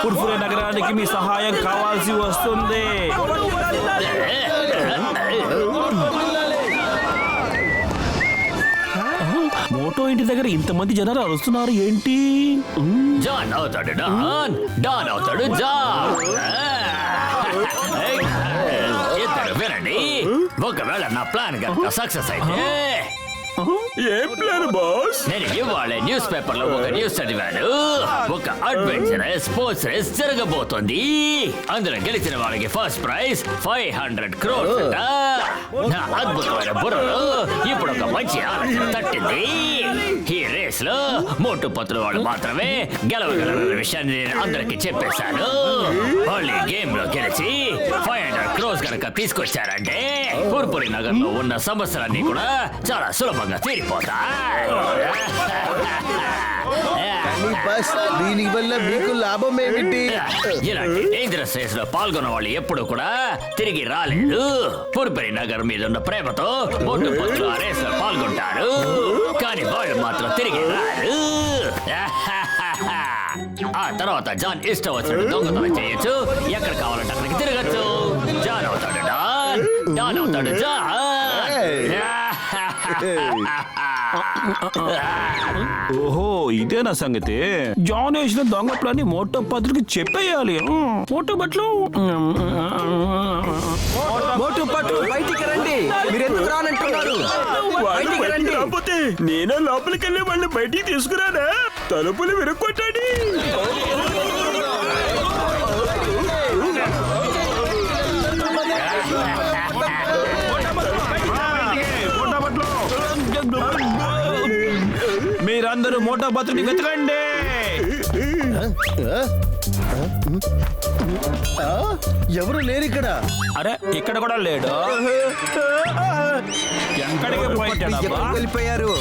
ఫుర్ఫురే నగరానికి మీ సహాయం కావాల్సి వస్తుంది. మోటో ఇంటి దగ్గర ఇంతమంది జనాలు అరుస్తున్నారు ఏంటి? జాన్ అవుతాడు డాన్, డాన్ అవుతాడు జాన్. ఇద్దరు వినండి, ఒకవేళ నా ప్లాన్ కనుక సక్సెస్ అయితే ఏం ప్లాన్ బాస్? నేను ఇవాళ న్యూస్ పేపర్ లో ఒక న్యూస్ చదివాను. ఒక అడ్వెంచర్ స్పోర్ట్స్ రేస్ జరగబోతోంది. అందులో గెలిచిన వాళ్ళకి ఫస్ట్ ప్రైజ్ 500 crores అంట. నా అద్భుతమైన బుర్రలో ఇప్పుడు ఒక మంచి ఆలోచన తట్టింది. ఈ రేస్ లో మోటు పత్రుల వాళ్ళు మాత్రమే గెలవగలరన్న విషయాన్ని నేను అందరికి చెప్పేశాను. వాళ్ళు గేమ్ లో గెలిచి 500 crores కనుక తీసుకొచ్చారంటే పుర్పురి నగర్ లో ఉన్న సమస్యలన్నీ కూడా చాలా సులభంగా తీరిపోతాయి. దీని వల్ల మీకు లాభం ఏమిటి? ఇలాంటి డేంజరస్ రేస్ లో పాల్గొన్న వాళ్ళు ఎప్పుడు కూడా తిరిగి రాలేదు. పుర్పురి నగర్ మీద ఉన్న ప్రేమతో మోటు పత్రులు ఆ రేస్ లో పాల్గొంటారు, కానీ వాళ్ళు మాత్రం తిరిగి రారు. ఆ తర్వాత జాన్ ఇష్టం వచ్చినట్టు దొంగతనం చేయొచ్చు, ఎక్కడ కావాలంటే అక్కడికి తిరగచ్చు. జాన్ అవుతాడు డాన్, డాన్ అవుతాడు జాన్. ఓహో, ఇదేనా సంగతి? జాన్ వేసిన దొంగ ప్లాన్ మోటో పత్రులకి చెప్పేయాలి. మోటో బట్లు మోటు పట్టు బయటికి రండి. మీరు ఎందుకు రానంటున్నారు? బయటికి రండి. కాకపోతే నేనే లోపలికి వెళ్ళి వాళ్ళని బయటికి తీసుకురానా? తలుపులు విరక్కొట్టండి. మీరందరూ మోటో పత్రుని వెతకండి. ఎవరు లేరు ఇక్కడ. అరే, ఇక్కడ కూడా లేడు. ఎక్కడికి పోయింటాడబ్బా? వెళ్ళిపోయారు.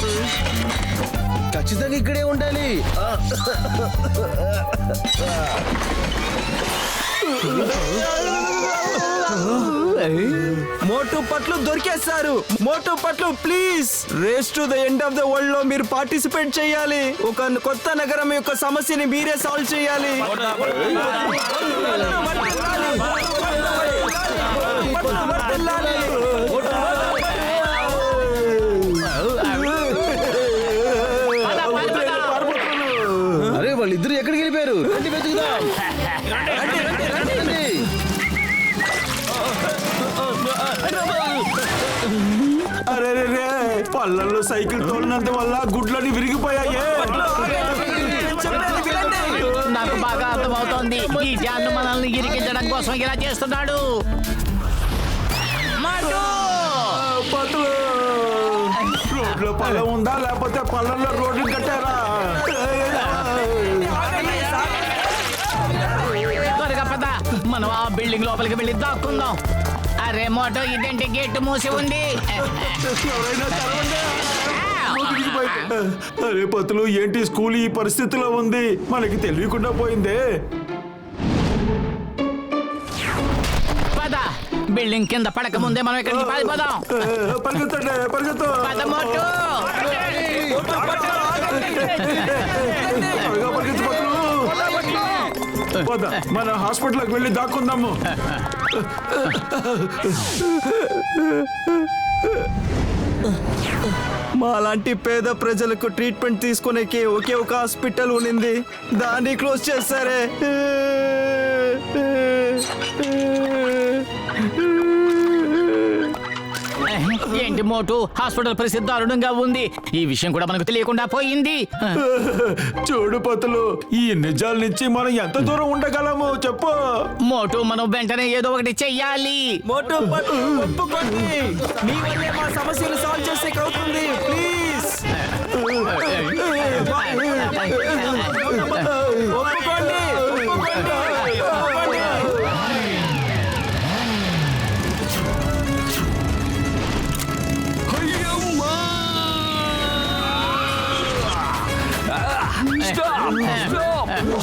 ఖచ్చితంగా ఇక్కడే ఉండాలి. మోటు పట్లు దొరికేస్తారు. Motu Patlu please, race to the end of the world లో మీరు పార్టిసిపేట్ చేయాలి. ఒక కొత్త నగరం యొక్క సమస్యని మీరే సాల్వ్ చేయాలి. అరే, వాళ్ళిద్దరు ఎక్కడికి వెళ్ళిపోయారు? రండి వెతుకుదాం. అరే రే, పళ్ళల్లో సైకిల్ తోలినంత వల్ల గుడ్లని విరిగిపోయాయే. నాకు బాగా అర్థమవుతోంది, ఈ జాన్ మనల్ని ఇరికించడం కోసం ఇలా చేస్తున్నాడు. రోడ్లో పళ్ళం ఉందా, లేకపోతే పళ్ళల్లో రోడ్లు కట్టారా? త్వరగా పద, మనం ఆ బిల్డింగ్ లోపలికి వెళ్ళి దాక్కుందాం. అరే మోటో, ఇదేంటి గేట్ మూసి ఉంది? అరే పతులు, ఏంటి స్కూల్ ఈ పరిస్థితిలో ఉంది? మనకి తెలియకుండా పోయిందే. పద, బిల్డింగ్ కింద పడక ముందే మనం ఇక్కడికి పారిపోదాం. పరిగెత్తండి, పరిగెత్తు. పద మోటో. మన హాస్పిటల్కి వెళ్ళి దాక్కుందాము. మాలాంటి పేద ప్రజలకు ట్రీట్మెంట్ తీసుకునేకి ఒకే ఒక హాస్పిటల్ ఉన్నింది, దాన్ని క్లోజ్ చేస్తారే. ఏంటి మోటు, హాస్పిటల్ పరిస్థితి దారుణంగా ఉంది. ఈ విషయం కూడా మనకు తెలియకుండా పోయింది. చూడు పతులు, ఈ నిజాల నుంచి మనం ఎంత దూరం ఉండగలము చెప్పు. మోటు, మనం వెంటనే ఏదో ఒకటి చెయ్యాలి. మోటు పట్టు ఒప్పుకోండి, మీ వల్లే మా సమస్యలు సాల్వ్ చేసే అవుతుంది. ప్లీజ్ ఒప్పుకోండి.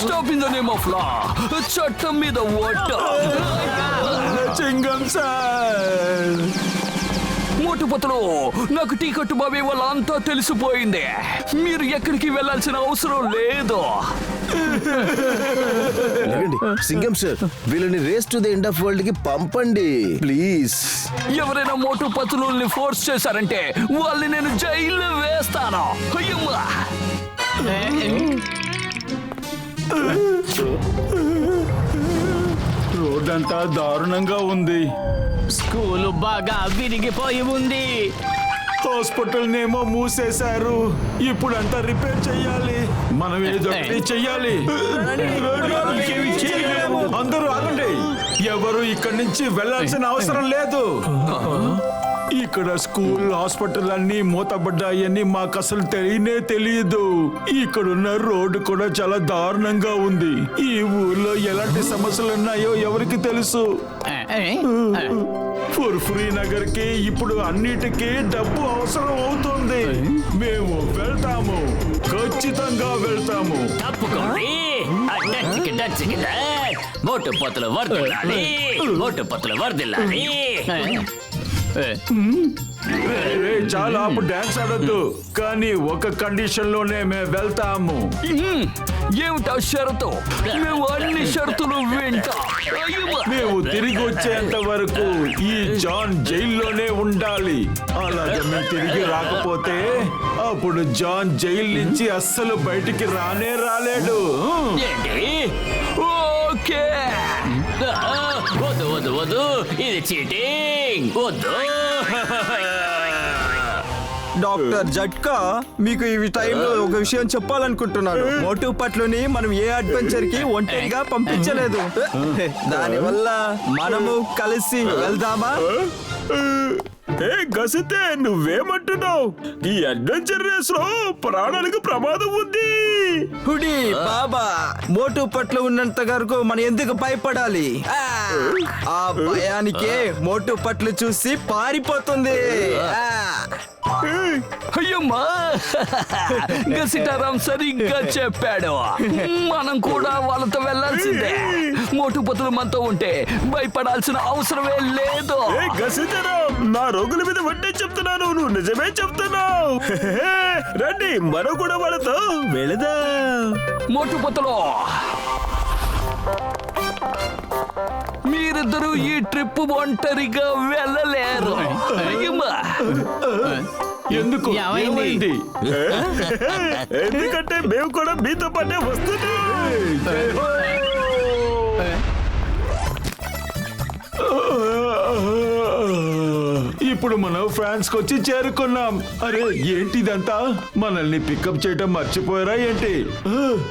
Stop in the name of law. చట్టం మీద ఓటు. చింగం సార్, మోటుపతులు, నాకు టికెట్ బాబీ వాళ్ళ అంతా తెలిసిపోయింది. మీరు ఎక్కడికి వెళ్ళాల్సిన అవసరం లేదు. ఆగండి సింగం సార్, వీళ్ళని race to the end of world కి పంపండి ప్లీజ్. ఎవరైనా మోటు పతులని ఫోర్స్ చేశారంటే వాళ్ళని నేను జైల్లో వేస్తాను. అయ్యమ్మా. రోడ్డంతా దారుణంగా ఉంది. స్కూలు బాగా విరిగిపోయి ఉంది. హాస్పిటల్ నేమో మూసేశారు. ఇప్పుడు అంతా రిపేర్ చెయ్యాలి. మనం ఏదో ఒకటి చెయ్యాలి. ఇంకేమీ చేయలేము. అందరూ ఆగండి. ఎవరు ఇక్కడి నుంచి వెళ్ళాల్సిన అవసరం లేదు. ఇక్కడ స్కూల్ హాస్పిటల్ అన్ని మూతబడ్డాయని మాకు అసలు తెలియదు. ఇక్కడున్న రోడ్డు కూడా చాలా దారుణంగా ఉంది. ఈ ఊర్లో ఎలాంటి సమస్యలు ఉన్నాయో ఎవరికి తెలుసు. ఫుర్ఫురీ నగర్ కి ఇప్పుడు అన్నిటికీ డబ్బు అవసరం అవుతుంది. మేము వెళ్తాము, ఖచ్చితంగా వెళ్తాము. తప్పుకోండి. మోటు పొత్తులు వర్దిల్లాలి, మోటు పొత్తులు వర్దిల్లాలి. చాలా డాన్స్ ఆడొద్దు, కానీ ఒక కండిషన్ లోనే మేము వెళ్తాము. ఏమిటా షరతు? మేము అన్ని షరతులు వింటాం. అయ్యమ్మా. మేము తిరిగి వచ్చేంత వరకు ఈ జాన్ జైల్లోనే ఉండాలి. అలాగే మేము తిరిగి రాకపోతే అప్పుడు జాన్ జైలు నుంచి అస్సలు బయటికి రాలేడు. ఏంటి? ఓకే. వద్దు వద్దు వద్దు, ఇది చీటింగ్. వద్దు. డాక్టర్ జట్కా, మీకు ఈ టైంలో ఒక విషయం చెప్పాలనుకుంటున్నాను. మోటు పట్లుని మనం ఏ అడ్వెంచర్ కి ఒంటరిగా పంపించలేదు. దానివల్ల మనము కలిసి వెళ్దామా? గసితే నువ్వేమంటున్నావు? ఈ అడ్వెంచర్ రేస్ లో ప్రాణాలకు ప్రమాదం ఉంది. హుడి బాబా, మోటు పట్లు ఉన్నంత వరకు మనం ఎందుకు భయపడాలి? ఆ భయానికే మోటు పట్లు చూసి పారిపోతుంది. అయ్యమ్మా. గసిటారాం సరిగ్గా చెప్పాడు. మనం కూడా వాళ్ళతో వెళ్ళాల్సిందే. మోటు పతులు మనతో ఉంటే భయపడాల్సిన అవసరమే లేదు. నా రోగుల మీద వడ్డే చెప్తున్నాను, నువ్వు నిజమే చెప్తున్నావు. రండి, మనం కూడా వాళ్ళతో వెళదా. మోటు పతులు, మీరిద్దరూ ఈ ట్రిప్ ఒంటరిగా వెళ్ళలేరు. అయ్యమ్మా. ఎందుకు? ఏమైంది? ఎందుకంటే మేము కూడా మీతో పాటే వస్తున్నాం. ఇప్పుడు మనం ఫ్రాన్స్ కి వచ్చి చేరుకున్నాం. అరే ఏంటిదంతా? మనల్ని పికప్ చేయడం మర్చిపోయారా ఏంటి?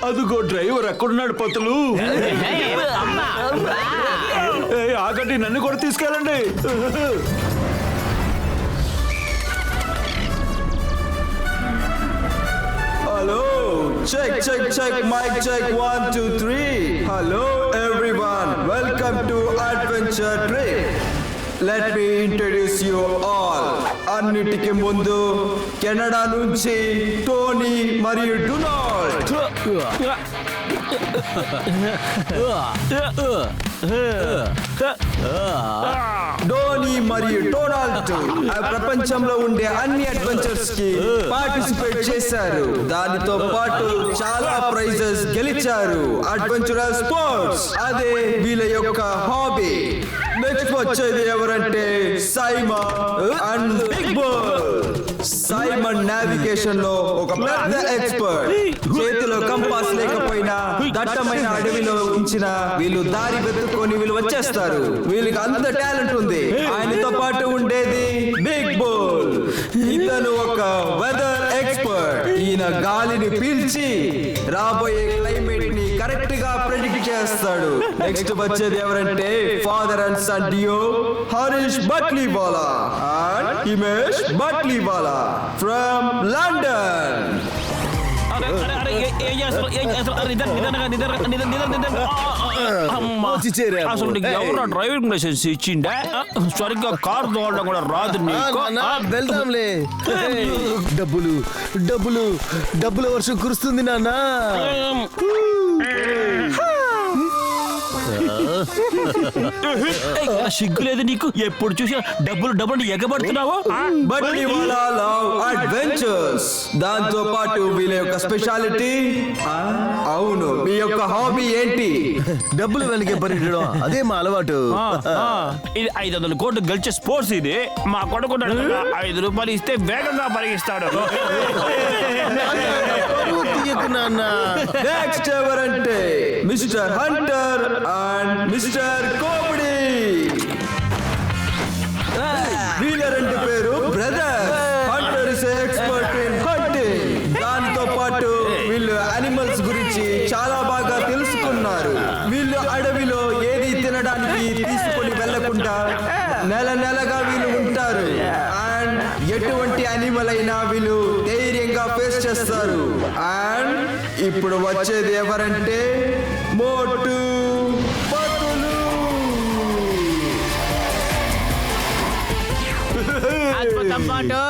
అదిగో డ్రైవర్ ఎక్కడున్నాడు పతులు? ఆగండి, నన్ను కూడా తీసుకెళ్ళండి. Hello, check, mic check, 1, 2, 3. Hello everyone, welcome to Adventure Trip. Let me introduce you all. అన్నిటికీ ముందు కెనడా నుంచి టోనీ మరియు డొనాల్డ్. డోనీ మరియు డొనాల్డ్ ఆ ప్రపంచంలో ఉండే అన్ని అడ్వెంచర్స్ కి పార్టిసిపేట్ చేశారు. దానితో పాటు చాలా ప్రైజెస్ గెలిచారు. అడ్వెంచరస్ స్పోర్ట్స్ అదే వీళ్ళ యొక్క హాబీ. నెక్స్ట్ వచ్చేది ఎవరంటే Simon and Big Bull. Simon navigation లో ఒక పెద్ద ఎక్స్పర్ట్. చేతిలో కంపాస్ లేకపోయినా దట్టమైన అడవిలో ఉంచిన వీళ్ళు దారి వెతుక్కొని వీళ్ళు వచ్చేస్తారు. వీళ్ళకి అంత టాలెంట్ ఉంది. ఆయనతో పాటు ఉండేది బిగ్ బుల్. ఇతను ఒక వెదర్ ఎక్స్పర్ట్. ఈయన గాలిని పీల్చి రాబోయే క్లైమేట్ ని కరెక్ట్ గా ప్రెడిక్ట్ చేస్తాడు. నెక్స్ట్ వచ్చేది ఎవరంటే father and son duo, Harish Batliwala and Himesh Batliwala from London. అసలు నీకు ఎవరు డ్రైవింగ్ లైసెన్స్ ఇచ్చిండే? సరిగ్గా కార్ తోడడం కూడా రాదు నీకు. వెళ్దాంలే. డబ్బులు డబ్బులు డబ్బుల వర్షం కురుస్తుంది నాన్న. సిగ్గులేదు నీకు? ఎప్పుడు చూసినా డబ్బులు ఎగబడుతున్నావు. బట్టివాలా లవ్ అడ్వెంచర్స్. దాంతో పాటు వీళ్ళ యొక్క స్పెషాలిటీ. అవును, మీ యొక్క హాబీ ఏంటి? డబ్బులు వెనకే పరిగెట్టడం అదే మా అలవాటు. ఇది 500 కోట్లు గెలిచే స్పోర్ట్స్. ఇది మా కొడుకు 5 రూపాయలు ఇస్తే వేగంగా పరిగిస్తాడు. తీయకు నాన్న. నెక్స్ట్ ఎవరంటే మిస్టర్ హంటర్ అండ్ మిస్టర్ కోబడి. వీళ్ళ రెండు పేరు brother. Hunter is expert in hunting. దాంతో పాటు వీళ్ళు యానిమల్స్ గురించి చాలా బాగా తెలుసుకున్నారు. వీళ్ళు అడవిలో ఏది తినడానికి తీసుకొని వెళ్లకుండా నెలగా వీళ్ళు ఉంటారు. అండ్ ఎటువంటి యానిమల్ అయినా వీళ్ళు ధైర్యంగా ఫేస్ చేస్తారు. అండ్ ఇప్పుడు వచ్చేది ఎవరంటే మోటు పతులు. అద్భుతం మోటు.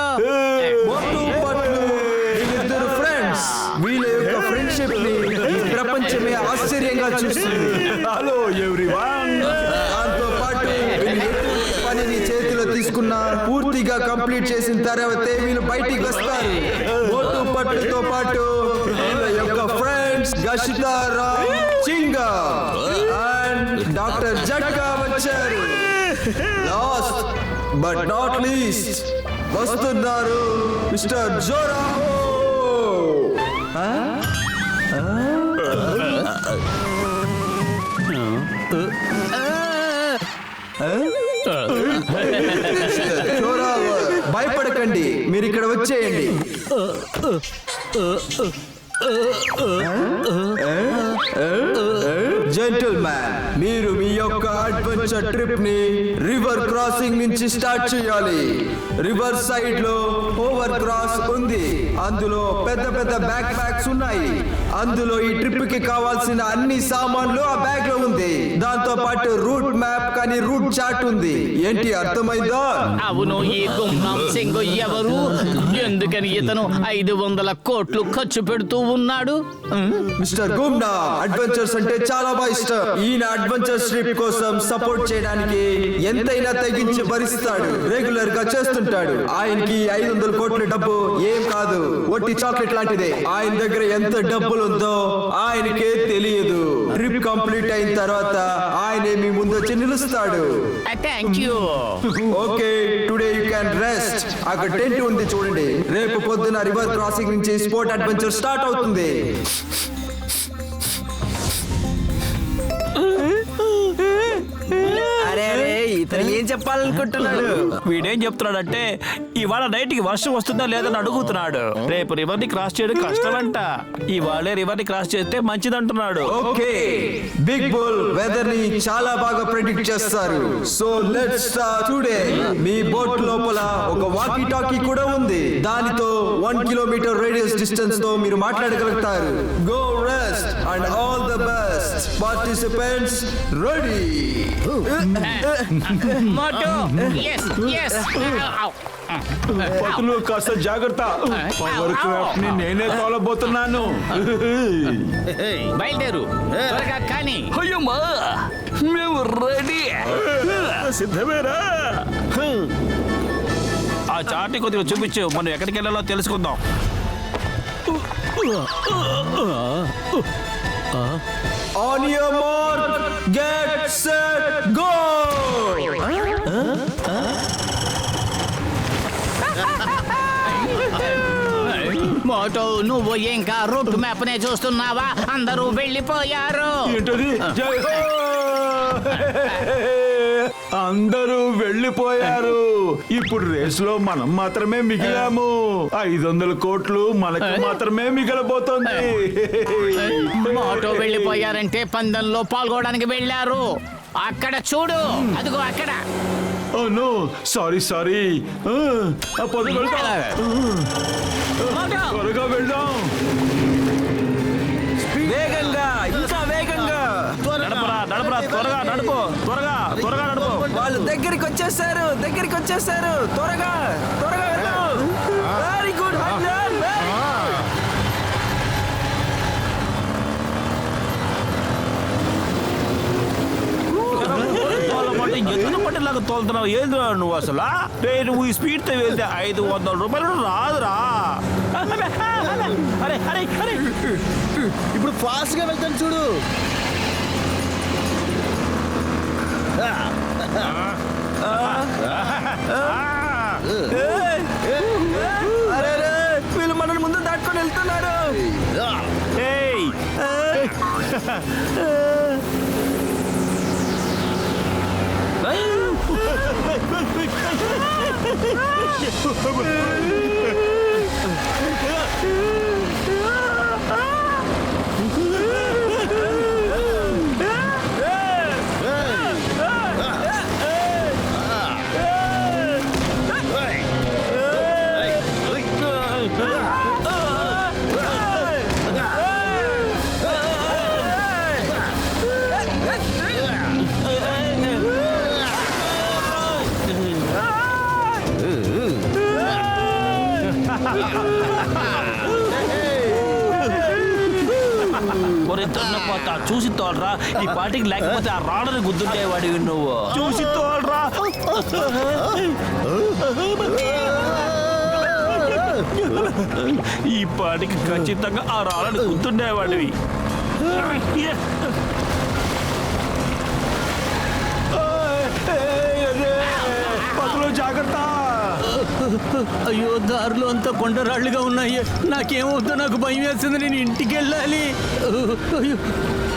మోటు పతులు వీళ్ళిద్దరు ఫ్రెండ్స్. వీళ్ళ యొక్క ఫ్రెండ్షిప్ ని ఈ ప్రపంచమే ఆశ్చర్యంగా చూస్తుంది. Hello everyone. దాంతో పాటు వీళ్ళు ఎటువంటి పనిని చేతిలో తీసుకున్నా పూర్తిగా కంప్లీట్ చేసిన తర్వాతే వీళ్ళు బయటికి వస్తారు. మోటు పట్టుతో పాటు వీళ్ళ యొక్క ఫ్రెండ్స్ గషితారా చింగా అండ్ డాక్టర్ జట్కా వచ్చారు. లాస్ట్ బట్ నాట్ లీస్ట్ వస్తున్నారు మిస్టర్ జోరా. భయపడకండి, మీరు ఇక్కడ వచ్చేయండి. జెంటిల్మ్యాన్, మీరు మీ యొక్క అడ్వెంచర్ ట్రిప్ ని రివర్ క్రాసింగ్ నుంచి స్టార్ట్ చేయాలి. రివర్ సైడ్ లో ఓవర్ క్రాస్ ఉంది. అందులో పెద్ద పెద్ద బ్యాక్ ప్యాక్స్ ఉన్నాయి. అందులో ఈ ట్రిప్ కి కావాల్సిన అన్ని సామాన్లు ఆ బ్యాగ్ లో ఉంది. దాంతో పాటు రూట్ మ్యాప్ కానీ రూట్ చార్ట్ ఉంది. ఏంటి అర్థమైందా? అవును, ఈ గుమ్నాం సింగ్ ఎవరు? ఎందుకని ఇతను 500 కోట్లు ఖర్చు పెడుతూ ఉన్నాడు? మిస్టర్ గుమ్నా అడ్వెంచర్స్ అంటే చాలా బాగా ఇష్టం. ఈయన అడ్వెంచర్ ట్రిప్ కోసం సపోర్ట్ చేయడానికి ఎంతైనా తెగించి భరిస్తాడు. రెగ్యులర్ గా చేస్తుంటాడు. ఆయనకి 500 కోట్ల డబ్బు ఏం కాదు, ఒట్టి చాక్లెట్ లాంటిదే. ఆయన దగ్గర ఎంత డబ్బులు ఉందో ఆయనకే తెలియదు. ట్రిప్ కంప్లీట్ అయిన తర్వాత ఆయనే మీ ముందు వచ్చి నిలుస్తాడు. Thank you. Okay, today you can rest. అక్కడ టెంట్ ఉంది చూడండి. రేపు పొద్దున రివర్ క్రాసింగ్ నుంచి స్పోర్ట్ అడ్వెంచర్ స్టార్ట్ అవుతుంది. అరే ఇతను ఏం చెప్పాలనుకుంటున్నాడు? వీడేం చెప్తున్నాడంటే ఇవాళ నైట్ కి వర్షం వస్తుందా లేదని అడుగుతున్నాడు. రేపు రివర్ ని క్రాస్ చేయడం కష్టమంట. ఇవాళే రివర్ ని క్రాస్ చేస్తే మంచిదంటున్నాడు. ఓకే, బిగ్ బుల్ వెదర్ ని చాలా బాగా ప్రెడిక్ట్ చేస్తారు. So let's start today. Me boat లోపల ఒక వాకీ టాకీ కూడా ఉంది. దానితో 1 కిలోమీటర్ రేడియస్ డిస్టెన్స్ తో మీరు మాట్లాడగలుగుతారు. Go rest and all the best. Participants ready? Motu, yes, yes. Patlu కాస్త జాగ్రత్త. పవర్ క్రాఫ్ట్ ని నేనే తోలబోతున్నాను. బయలుదేరు త్వరగా. కానీ అయ్యమ్మా, మేము రెడీ. సిద్ధమేరా? ఆ చాటి కొద్దిగా చూపించు, మనం ఎక్కడికి వెళ్ళాలో తెలుసుకుందాం. On your mark, get set, go. మోటు, నువ్వు ఇంకా రూట్ మ్యాప్ నే చూస్తున్నావా? అందరూ వెళ్ళిపోయారు. ఏంటది? జై హో! అందరూ వెళ్ళిపోయారు. ఇప్పుడు రేస్ లో మనం మాత్రమే మిగిలాము. 500 కోట్లు మనకు మాత్రమే మిగలబోతోంది. మోటు వెళ్ళిపోయారంటే పందెంలో పాల్గొనడానికి వెళ్ళారు. అక్కడ చూడు, అదిగో అక్కడ. Oh no, sorry. త్వరగా వెళ్దాం. వేగంగా, ఇంకా వేగంగా. నడపరా, త్వరగా నడుపు. త్వరగా నడుపు. వాళ్ళు దగ్గరికి వచ్చేసారు. త్వరగా వెరీ గుడ్. లాగా తోలుతున్నావు ఏంద్రా నువ్వు అసలు నువ్వు ఈ స్పీడ్ తో వెళ్తే 500 రూపాయలు రాదురా. అరే అరే అరే ఇప్పుడు ఫాస్ట్ గా వెళ్తాను చూడు. అరే వీళ్ళు మనల్ని ముందు దాటుకొని వెళ్తున్నారు. ఏయ్ ఒరే దున్నపోత చూసి తోలరా. ఈ పాటికి లేకపోతే ఆ రాడని గుద్దుండేవాడివి నువ్వు. చూసి తోలరా. ఈ పాటికి ఖచ్చితంగా ఆ రాళ్ళని గుద్దుండేవాడివి. జాగ్రత్త. అయ్యో దారిలో అంతా కొండరాళ్ళుగా ఉన్నాయి. నాకేమవుతుందో నాకు భయం వేస్తుంది. నేను ఇంటికి వెళ్ళాలి. అయ్యో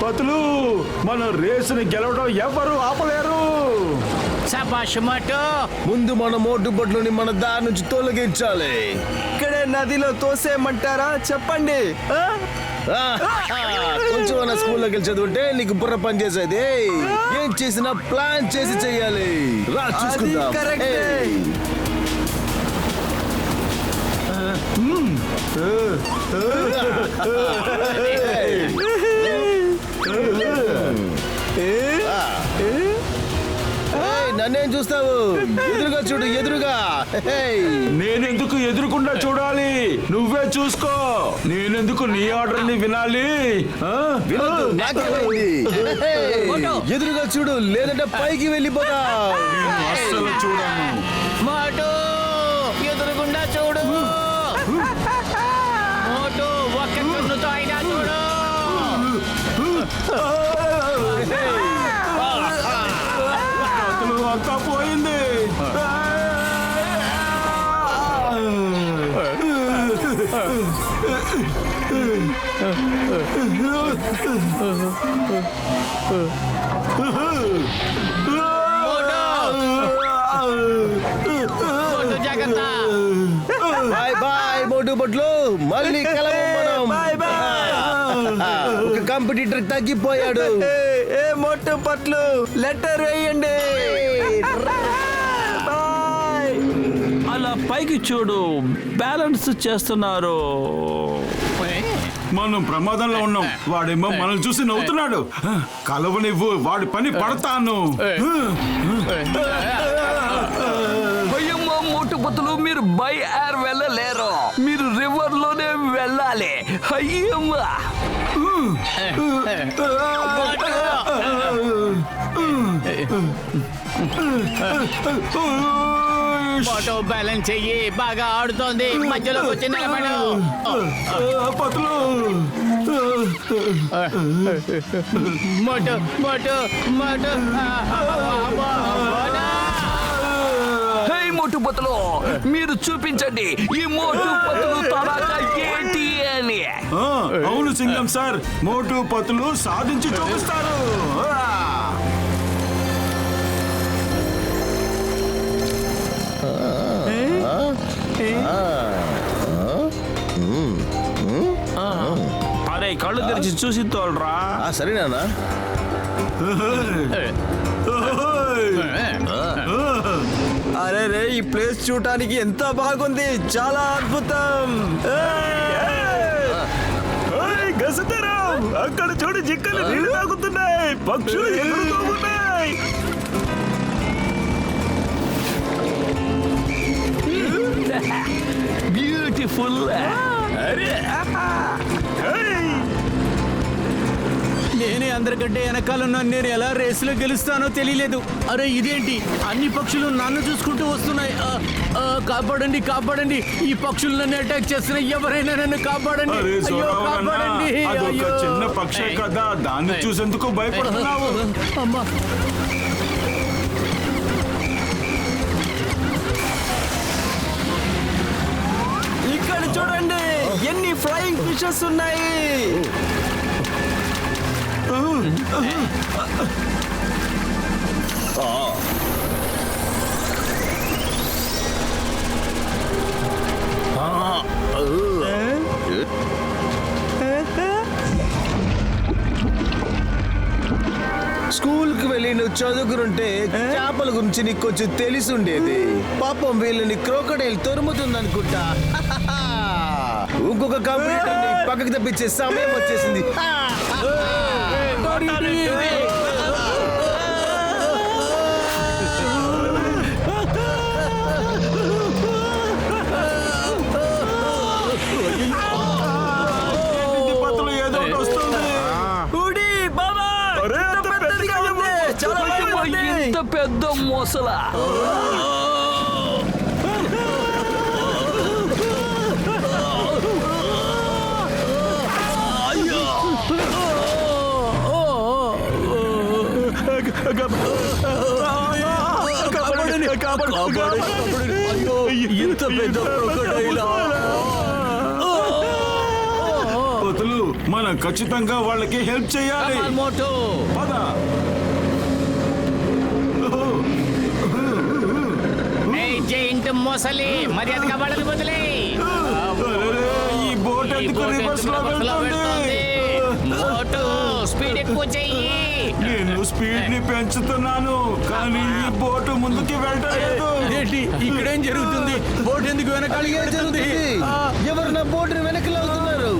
పతులు, మన రేసుని గెలవడం ఎవరు ఆపలేరు. శభాష్ మోటు. ముందు మన మోటు బొట్లని మన దారి నుంచి తొలగించాలి. ఇక్కడే నదిలో తోసేయమంటారా చెప్పండి. కొంచెం స్కూల్లోకి వెళ్ళి చదువుంటే నీకు బుర్ర పని చేసేది. ఏం చేసినా ప్లాన్ చేసి చెయ్యాలి. రా చూసుకుందాం. కరెక్టే. నన్నేం చూస్తావు? ఎదురుగా చూడు, ఎదురుగా. నేనెందుకు ఎదురుకుండా చూడాలి? నువ్వే చూసుకో. నేనెందుకు నీ ఆర్డర్ ని వినాలి? వినొద్దు, నాకేమైంది? ఎదురుగా చూడు, లేదంటే పైకి వెళ్ళిపోతా. అస్సలు చూడను. మోటు ఎదురుగుండా చూడు. మోటు ఒక్క కన్నుతో అయినా చూడు. అంతా పోయింది. మోటు జాగ్రత్త. బాయ్ బాయ్ మోటు బొట్లు, మళ్ళీ కలవం మనం. Bye bye. ఒక కాంపిటీటర్ తగ్గిపోయాడు. ఏ మోటు పట్లు లెటర్ వేయండి. బాయ్. అలా పైకి చూడు, బ్యాలెన్స్ చేస్తున్నారు. మనం ప్రమాదంలో ఉన్నాం. వాడేమో మనల్ని చూసి నవ్వుతున్నాడు. కలవనివ్వు, వాడి పని పడతాను. భయమ్మా మోటుపతులు, మీరు బై ఎయిర్ వెళ్ళలేరు. మీరు రివర్ లోనే వెళ్ళాలి. అయ్యమ్మా మోటు బ్యాలెన్స్ చెయ్యి. బాగా ఆడుతోంది. మధ్యలో వచ్చి నిలబడు. పతులు, మోటు మోటు మోటు. హే మోటుపతులు, మీరు చూపించండి ఈ మోటుపతులు తడాక ఏంటి అని. అవును సింగం సార్, మోటు పతులు సాధించి చూపిస్తారు. అరే కళ్ళు తెరిచి చూసి తోలరా. సరేనా? అరే రే, ఈ ప్లేస్ చూడటానికి ఎంత బాగుంది. చాలా అద్భుతం. గసతరం, అక్కడ చూడు, జిక్కలు నీళ్ళు తాగుతున్నాయి, పక్షులు ఎగురుతూ ఉన్నాయి. బ్యూటిఫుల్. నేనే అందరికంటే వెనకాలన్నాను. నేను ఎలా రేసులో గెలుస్తానో తెలియలేదు. అరే ఇదేంటి, అన్ని పక్షులు నన్ను చూసుకుంటూ వస్తున్నాయి. కాపాడండి కాపాడండి, ఈ పక్షులు నన్ను అటాక్ చేస్తున్నాయి. ఎవరైనా నన్ను కాపాడండి. అరే అయ్యో చూడవన్నా, కాపాడండి. అదొక అయ్యో. చిన్న పక్షే కదా, దాన్ని చూసేందుకు భయపడుతున్నావు. అమ్మా. ఇక్కడ చూడండి ఎన్ని ఫ్లయింగ్ ఫిషెస్ ఉన్నాయి. స్కూల్ కి వెళ్ళి నువ్వు చదువుకుంటే చేపల గురించి నీకు కొంచెం తెలిసి ఉండేది. పాపం వీళ్ళని క్రోకడైల్ తరుముతుంది అనుకుంటా. ఇంకొక కంప్యూటర్ ని పక్కకు తప్పించే సమయం వచ్చేసింది. పత్తులు ఏదో ఒకటి వస్తుంది. హుడీ బాబా, ఎంత పెద్దదిగా ఉంది. చాలా బాగుంది. ఇంత పెద్ద మొసలా. ఇంత పెద్ద crocodile ఆ? పతులు, మనం ఖచ్చితంగా వాళ్ళకి హెల్ప్ చేయాలి. మోటో పద. జైంట్ మొసలి మర్యాదగా వాళ్ళని వదిలే. అరెరే, ఈ బోట్ ఎందుకు రివర్స్ లో వెళ్తుంది? మోటో స్పీడ్ ఎక్కువ చెయ్యి. నేను స్పీడ్ ని పెంచుతున్నాను, కానీ ఈ బోటు ముందుకి వెళ్ళలేదు. ఇదేంటి, ఇక్కడేం జరుగుతుంది? బోట్ ఎందుకు వెనకాల జరుగుతుంది? ఎవరు నా బోటుని వెనక్కి లాగుతున్నారు?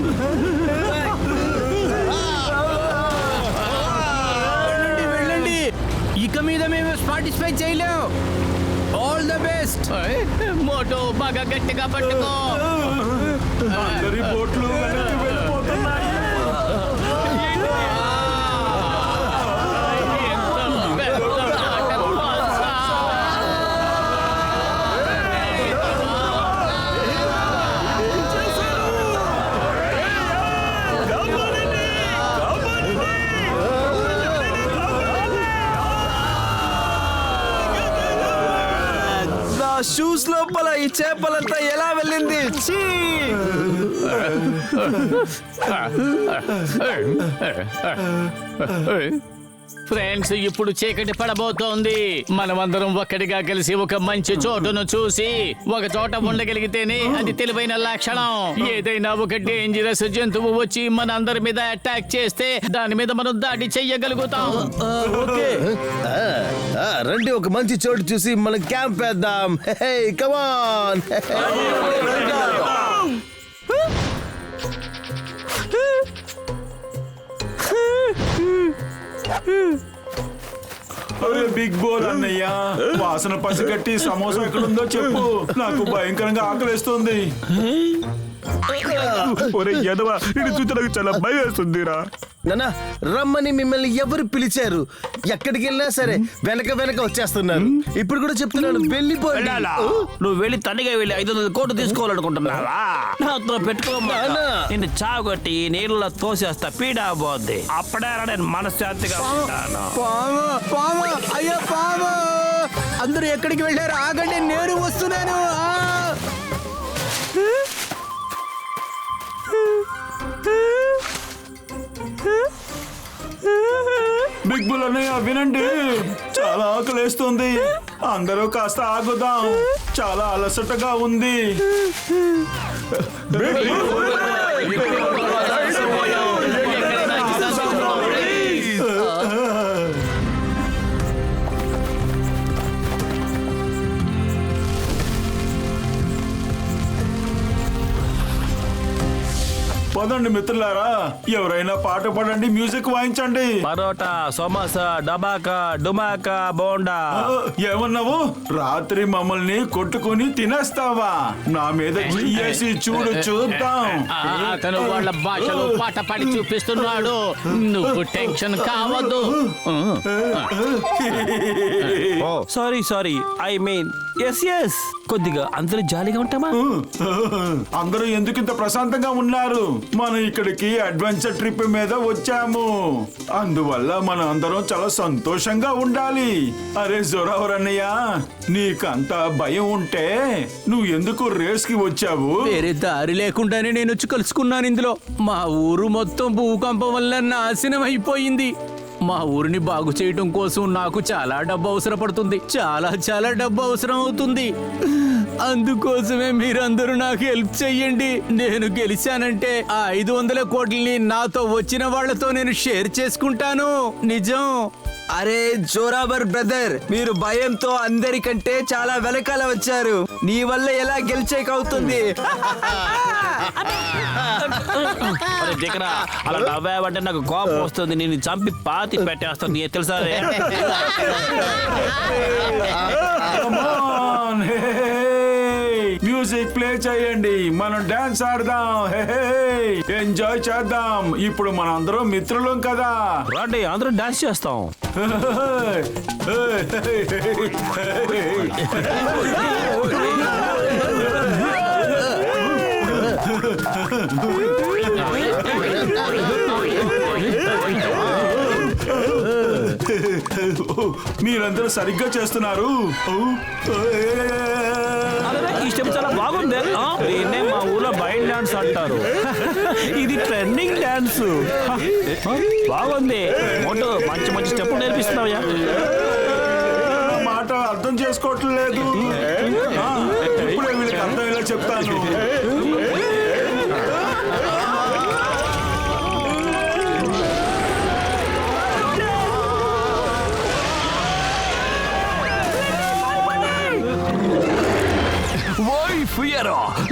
వెళ్ళండి, ఇక మీద మేము పార్టిసిపేట్ చేయలేం. All the best. మోటో బాగా గట్టిగా పట్టుకో. అందరి బోట్లు వెనక్కి వెళ్ళిపోతున్నాయి. నా షూస్ లోపల ఈ చేపలంతా ఎలా వెళ్ళింది? ఛీ! ఫ్రెండ్స్, ఇప్పుడు చీకటి పడబోతోంది. మనమందరం ఒక్కడిగా కలిసి ఒక మంచి చోటును చూసి ఒక చోట ఉండగలిగితేనే అది తెలివైన లక్షణం. ఏదైనా ఒక డేంజరస్ జంతువు వచ్చి మన అందరి మీద అటాక్ చేస్తే దాని మీద మనం దాడి చెయ్యగలుగుతాం. రండి, ఒక మంచి చోటు చూసి మనం క్యాంప్ వేద్దాం. కమాన్. అరే బిగ్ బోల్ అన్నయ్య, వాసన పసిగట్టి సమోసా ఎక్కడుందో చెప్పు. నాకు భయంకరంగా ఆకలిస్తుంది. చాలా భయం వేస్తుందిరా. నాన్న, రమ్మని మిమ్మల్ని ఎవరు పిలిచారు? ఎక్కడికి వెళ్ళినా సరే వెనక వెనక వచ్చేస్తున్నారు. ఇప్పుడు కూడా చెప్తున్నాను, వెళ్ళిపోయి. నువ్వు వెళ్ళి తనిగా వెళ్ళి 500 కోట్లు తీసుకోవాలనుకుంటున్నావా? నాతో పెట్టుకోమా. నిన్ను చావుగొట్టి నీళ్ళలో తోసేస్తా, పీడా పోద్ది. అప్పుడే నేను మనశ్శాంతిగా ఉంటాను. పాము పాము, అయ్యో పాము. అందరూ ఎక్కడికి వెళ్ళారు? ఆగండి, నేను వస్తున్నాను. బిగ్ బుల్ అన్నయ్య వినండి, చాలా ఆకలేస్తుంది. అందరూ కాస్త ఆగుదాం, చాలా అలసటగా ఉంది. పద పదండి మిత్రులారా, ఎవరైనా పాట పాడండి, మ్యూజిక్ వాయించండి. పరోటా, సమోసా, డబాకా, డుమాకా, బోండా. ఏమన్నావు? రాత్రి మమ్మల్ని కొట్టుకుని తినేస్తావా? నా మీద చెయ్యేసి చూడు, చూద్దాం. అతను వాళ్ళ భాషలో పాట పాడి చూపిస్తున్నాడు. నువ్వు టెన్షన్ కావద్దు. సారీ ఐ మీన్ ఎస్ కొద్దిగా అందరూ జాలీగా ఉంటామా? అందరూ ఎందుకు ఇంత ప్రశాంతంగా ఉన్నారు? మనం ఇక్కడికి అడ్వెంచర్ ట్రిప్ మీద వచ్చాము, అందువల్ల మనం అందరం చాలా సంతోషంగా ఉండాలి. అరే జోరావర్ అన్నయ్య, నీకంత భయం ఉంటే నువ్వు ఎందుకు రేస్ కి వచ్చావు? వేరే దారి లేకుండానే నేను వచ్చి కలుసుకున్నాను ఇందులో. మా ఊరు మొత్తం భూకంపం వల్ల నాశనం అయిపోయింది. మా ఊరిని బాగు చేయటం కోసం నాకు చాలా డబ్బు అవసరపడుతుంది. చాలా డబ్బు అవసరం అవుతుంది. అందుకోసమే మీరందరూ నాకు హెల్ప్ చెయ్యండి. నేను గెలిచానంటే ఆ 500 కోట్లని నాతో వచ్చిన వాళ్ళతో నేను షేర్ చేసుకుంటాను. నిజం. అరే జోరాబర్ బ్రదర్, మీరు భయంతో అందరికంటే చాలా వెనకాల వచ్చారు. నీ వల్ల ఎలా గెలిచేకవుతుంది? అరే దిగరా, అలా నవ్వావంటే నాకు కోపం వస్తుంది. నేను చంపి పాతి పెట్టేస్తాను, నీకు తెలుసా? మ్యూజిక్ ప్లే చేయండి, మనం డాన్స్ ఆడదాం, ఎంజాయ్ చేద్దాం. ఇప్పుడు మన అందరం మిత్రులం కదా. రండి అందరూ డాన్స్ చేస్తాం. మీరందరూ సరిగ్గా చేస్తున్నారు. ఈ స్టెప్ చాలా బాగుంది. దీన్నే మా ఊర్లో బయట డాన్స్ అంటారు. ఇది ట్రెండింగ్ డాన్స్. బాగుంది. మోటో మంచి స్టెప్ నేర్పిస్తున్నావా? మాట అర్థం చేసుకోవట్లేదు. ఇప్పుడే వీళ్ళకి అర్థమయ్యేలా చెప్తాను. Fear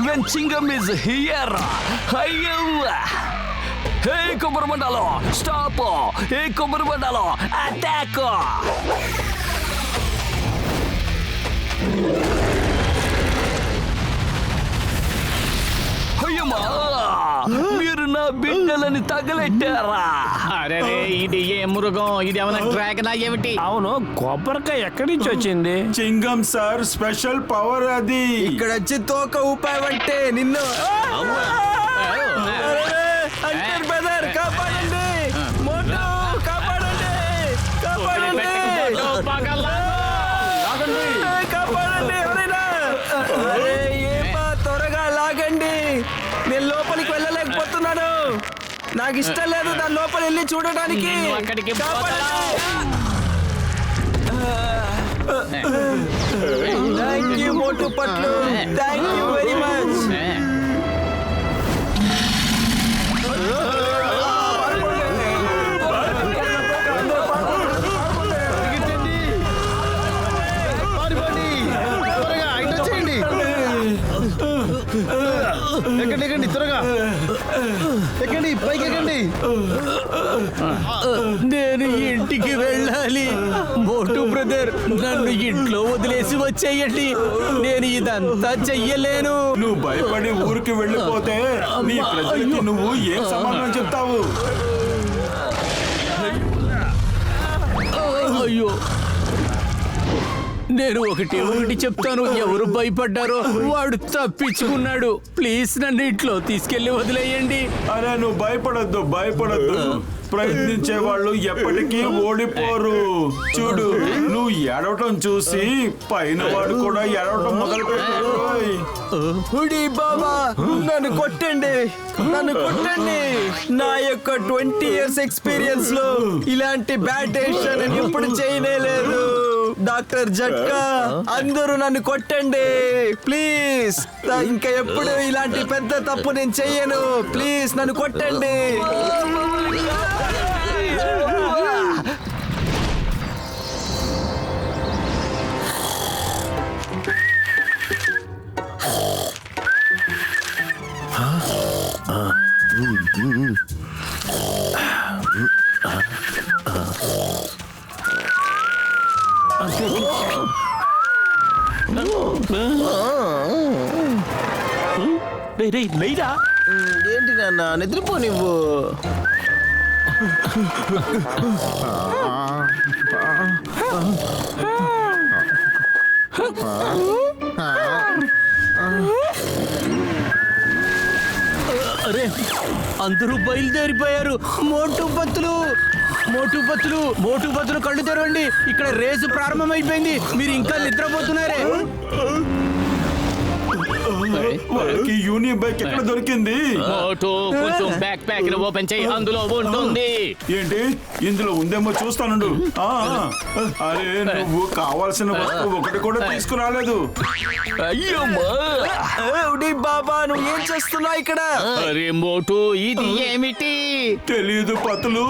when Chingam is here. Hey Kobromandalo, stop! Hey Kobromandalo, attack! అయ్యమ్మా, మీరు నా బిడ్డలని తగలెట్టారా? అరే ఇది ఏ మృగం? ఇది ఏమైనా డ్రాగన్ ఏమిటి? అవును, కొబ్బరికాయ ఎక్కడి నుంచి వచ్చింది? చింగం సార్ స్పెషల్ పవర్ అది. ఇక్కడ వచ్చి తోక ఊపావంటే నిన్ను. బ్రదర్ కాపాడండి, మోటో కాపాడండి, కాపాడండి, కాపాడండి ఎవరైనా. అరే ఏమా, త్వరగా లాగండి. నేను లోపలికి వెళ్ళలేకపోతున్నాను. నాకు ఇష్టం లేదు దాని లోపల వెళ్ళి చూడడానికి. Thank you Motu Patlu, thank you very much. ఎక్కండి త్వరగా ఎక్కండి, పైకి ఎక్కండి. నేను ఇంటికి వెళ్ళాలి. మోటు బ్రదర్, నన్ను ఇంట్లో వదిలేసి వచ్చేయండి. నేను ఇదంతా చెయ్యలేను. నువ్వు భయపడి ఊరికి వెళ్ళిపోతే నీ ప్రజలకి నువ్వు ఏం సమాధానం చెప్తావు? అయ్యో, నేను ఒకటి చెప్తాను. ఎవరు భయపడ్డారో వాడు తప్పించుకున్నాడు. ప్లీజ్ నన్ను ఇంట్లో తీసుకెళ్లి వదిలేయండి. అరే నువ్వు భయపడద్దు. ప్రయత్నించే వాళ్ళు ఎప్పటికీ ఓడిపోరు. చూడు, నువ్వు ఏడవటం చూసి పైన వాడు కూడా ఏడవటం మొదలు పెట్టాడు. బాబా నన్ను కొట్టండి. నా యొక్క 20 years ఎక్స్పీరియన్స్ లో ఇలాంటి బ్యాడ్ డెసిషన్ నేను ఎప్పుడు చేయలేదు. డాక్టర్ జట్కా, అందరూ నన్ను కొట్టండి ప్లీజ్. ఇంకా ఎప్పుడు ఇలాంటి పెద్ద తప్పు నేను చెయ్యను. ప్లీజ్ నన్ను కొట్టండి. లేరా ఏంటి నాన్న నిద్రపో నువ్వు. అరే అందరూ బయలుదేరిపోయారు. మోటు పత్తులు కళ్ళు తెరవండి. ఇక్కడ రేసు ప్రారంభమైపోయింది. మీరు ఇంకా నిద్రపోతున్నారే. వాళ్ళకి యూనియన్ బైక్ ఎక్కడ దొరికింది? మోటు కొంచెం బ్యాక్ ప్యాక్ ఓపెన్ చేయి, అందులో ఉంటుంది. ఏంటి ఇందులో ఉందేమో చూస్తానుండు. అరే నువ్వు కావాల్సిన వస్తువు ఒకటి కూడా తీసుకురాలేదు. బాబా నువ్వు ఏం చేస్తున్నావు ఇక్కడ? అరే మోటు ఇది ఏమిటి? తెలీదు పతులు.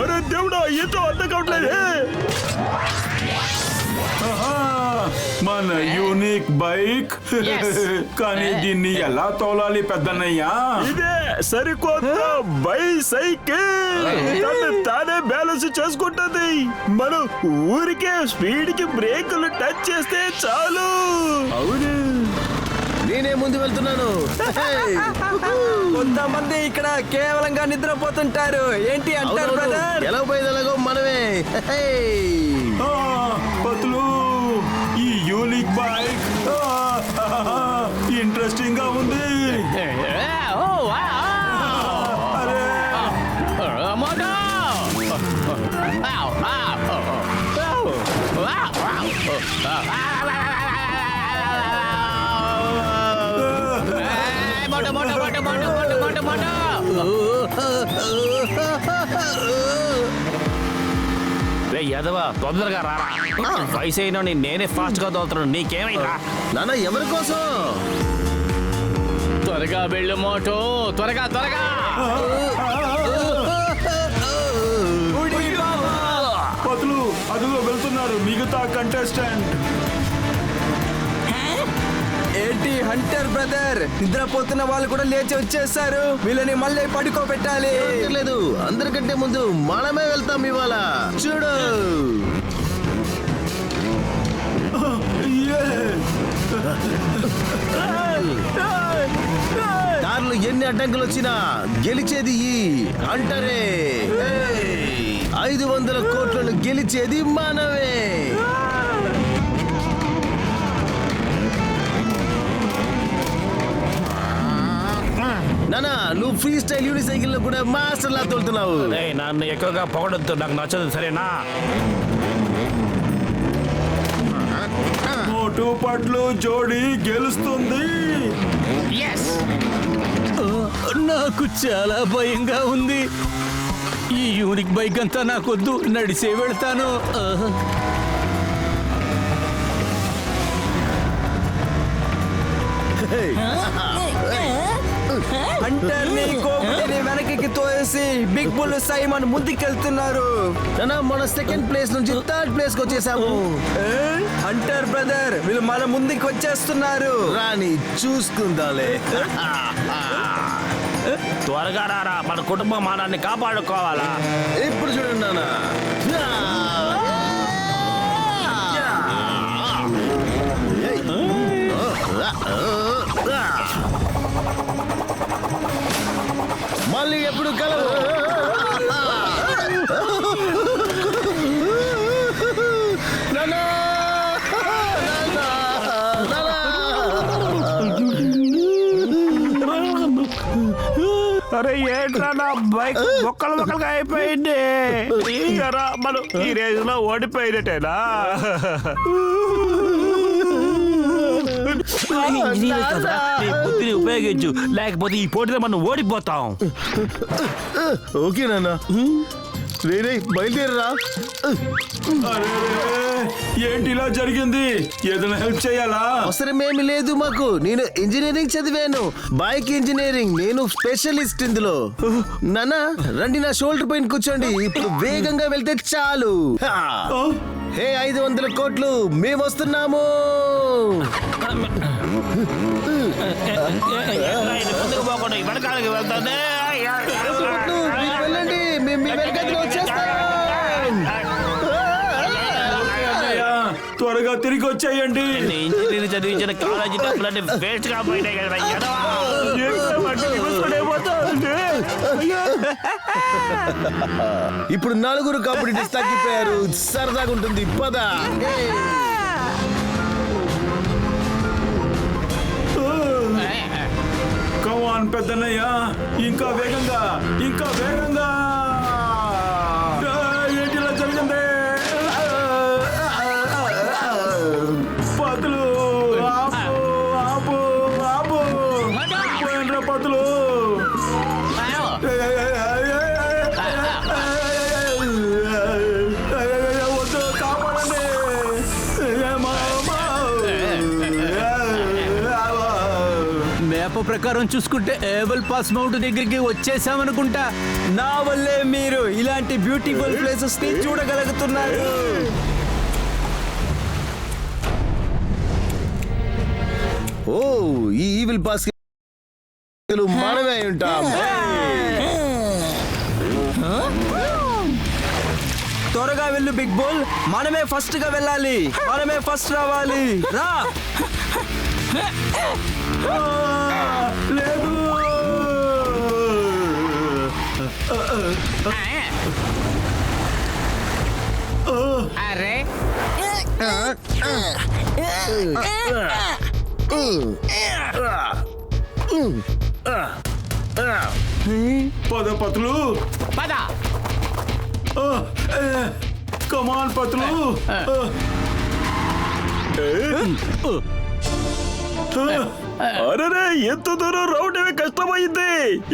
అరే దేవుడా ఏంటో అర్థం కావట్లేదు. మన యూనిక్ బైక్. కానీ దీన్ని ఎలా తోలాలి పెద్దన్నయ్యా? ఇదే సరికొత్త బైసైకిల్. తానే బ్యాలెన్స్ చేసుకుంటది. మనం ఊరికే స్పీడ్ కి బ్రేకులు టచ్ చేస్తే చాలు. అవును నేనే ముందు వెళ్తున్నాను. కొంతమంది ఇక్కడ కేవలంగా నిద్రపోతుంటారు. ఏంటి అంటారు బ్రదర్? ఎలా పోయేది ఎలాగో మనమే. పతులు ఈ యూనిక్ బైక్ ఇంట్రెస్టింగ్ గా ఉంది. అరే మోటు ఎదవా తొందరగా రారా. వయసు అయినా నేనే ఫాస్ట్ గా తోలుతున్నాను. నీకేమైనా నాన్న ఎవరి కోసం? త్వరగా వెళ్ళు మోటు, త్వరగా. పతులు అదిగో వెళ్తున్నారు మిగతా కంటెస్టెంట్. ఏంటి హంటర్ బ్రదర్? నిద్రపోతున్న వాళ్ళు కూడా లేచి వచ్చేసారు. వీళ్ళని మళ్ళీ పడుకోబెట్టాలి. లేదు అందరికంటే ముందు మనమే వెళ్తాం ఇవాళ. చూడు దారిలో ఎన్ని అడ్డంకులు వచ్చినా గెలిచేది ఈ అంటరే. 500 కోట్లను గెలిచేది మనమే. నానా నువ్వు ఫ్రీ స్టైల్ యూనిసైకిల్ లో కూడా మాస్టర్ లా తోలుతున్నావు. నన్ను ఎక్కువగా పొగడొద్దు, నాకు నచ్చదు సరేనా. మోటు పట్లు జోడి గెలుస్తుంది. నాకు చాలా భయంగా ఉంది. ఈ యూనిక్ బైక్ అంతా నాకొద్దు, నడిసే వెళ్తాను. హంటర్ ని కోపటిని వెనక్కి తోసి బిగ్ బుల్ సైమన్ ముందుకెళ్తున్నారు. నానా మన సెకండ్ ప్లేస్ నుంచి థర్డ్ ప్లేస్ కి వచ్చేసాము. హంటర్ బ్రదర్ వీళ్ళు మన ముందుకు వచ్చేస్తున్నారు. రాని చూసుకుందాలే. త్వరగా రారా, మన కుటుంబ మానాన్ని కాపాడుకోవాలా. ఇప్పుడు చూడండి నాన్న. మళ్ళీ ఎప్పుడు కలవు. నాన్నా! నాన్నా! నాన్నా! అరే ఏంట్రా నా బైక్ మొక్కలుగా అయిపోయింది. ఇయ్యరా, మనం ఈ రేంజ్ లో ఓడిపోయినట్టేనా? నీ బుద్ధిని ఉపయోగించు, లేకపోతే ఈ పోటీలో మనం ఓడిపోతాం. ఓకే నాన్న రే బయలుదేరరా. అరే ఏంటి ఇలా జరిగింది? ఏదైనా హెల్ప్ చేయాలా? అవసరమేమి లేదు మాకు. నేను ఇంజనీరింగ్ చదివాను, బైక్ ఇంజనీరింగ్. నేను స్పెషలిస్ట్ ఇందులో. నాన్న రండి నా షోల్డర్ పైన కూర్చోండి. ఇప్పుడు వేగంగా వెళ్తే చాలు. హే 500 కోట్లు మేము వస్తున్నాము. ముందుకు పోకుండా వెనకాలకి వెళ్తానే. మీరు వెళ్ళండి, మేము మీ వెనకాల వచ్చేస్తాం. త్వరగా తిరిగి వచ్చేయండి. ఇంజనీరింగ్ చదివించిన కాలేజీ డబ్బులన్నీ వేస్ట్ గా పోయినాయి కదా ఎడవా. ఇప్పుడు 4 కాంపిటీటర్స్ తగ్గిపోయారు. సరదాగా ఉంటుంది. పద. కమాన్ పెద్దన్నయ్య, ఇంకా వేగంగా, ఇంకా వేగంగా. ఏంటిలా జరిగింది? పతులు ఆపు, ఆపు, ఆపు. పోయినరా పతులు. వద్దు, కాపాడండి. మేప ప్రకారం చూసుకుంటే ఏబుల్ పాస్ మౌంట్ దగ్గరికి వచ్చేసామనుకుంటా. నా వల్లే మీరు ఇలాంటి బ్యూటిఫుల్ ప్లేసెస్ ని చూడగలుగుతున్నారు. ఓ, ఈ ఈవిల్ పాస్ మనమే అయి ఉంటాం. త్వరగా వెళ్ళు బిగ్ బుల్. మనమే ఫస్ట్ గా వెళ్ళాలి. మనమే ఫస్ట్ రావాలి. రా. లేదు. అరే పద పతులు. పద. కమాన్ పతులు. అరే ఎంత దూరం రావడమే కష్టమైంది.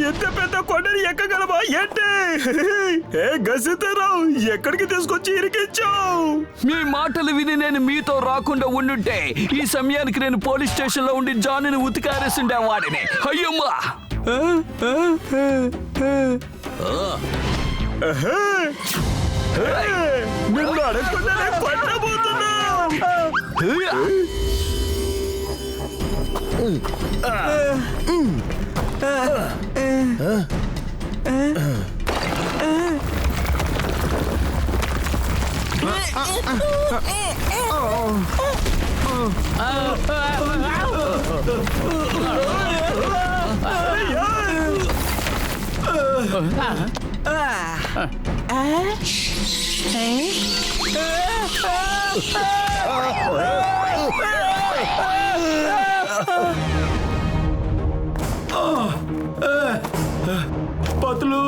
ఎంత పెద్ద కొండని ఎక్కగలమా ఏంటి? ఏ గసితరావు, ఎక్కడికి తీసుకొచ్చి ఇరికించావు? మీ మాటలు విని నేను మీతో రాకుండా ఉండుంటే ఈ సమయానికి నేను పోలీస్ స్టేషన్ లో ఉండి జానీని ఉతికారేసిండే వాడిని. అయ్యమ్మా, నిన్ను అడగకుండానే కొట్టబోతున్నా. పతులు.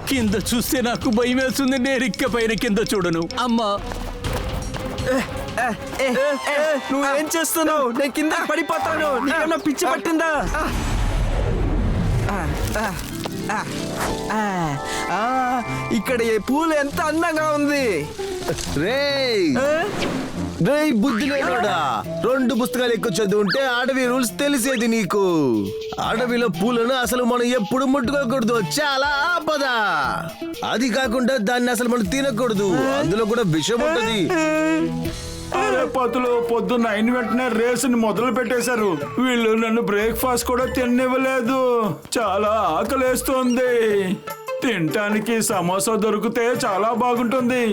కింద చూస్తే నాకు భయం వేస్తుంది. నేను ఇక్క పైన కింద చూడను. అమ్మా, నువ్వేం చేస్తున్నావు? నేను కింద పడిపోతాను. నీకేమన్నా పిచ్చి పట్టిందా? ఇక్కడ ఈ పూలు ఎంత అందంగా ఉంది. రేయ్ రేయ్, బుద్ధి లేనోడా. 2 పుస్తకాలు ఎక్కువ చదువుంటే అడవి రూల్స్ తెలిసేది నీకు. అడవిలో పూలను అసలు మనం ఎప్పుడు ముట్టుకోకూడదు. చాలా ఆపద. అది కాకుండా దాన్ని అసలు మనం తినకూడదు. అందులో కూడా విషం ఉంటది. అరే పతులు, పొద్దున్న అయిన వెంటనే రేసుని మొదలు పెట్టేశారు. వీళ్ళు నన్ను బ్రేక్ఫాస్ట్ కూడా తిననివ్వలేదు. చాలా ఆకలేస్తోంది. తినటానికి సమోసా దొరికితే చాలా బాగుంటుంది.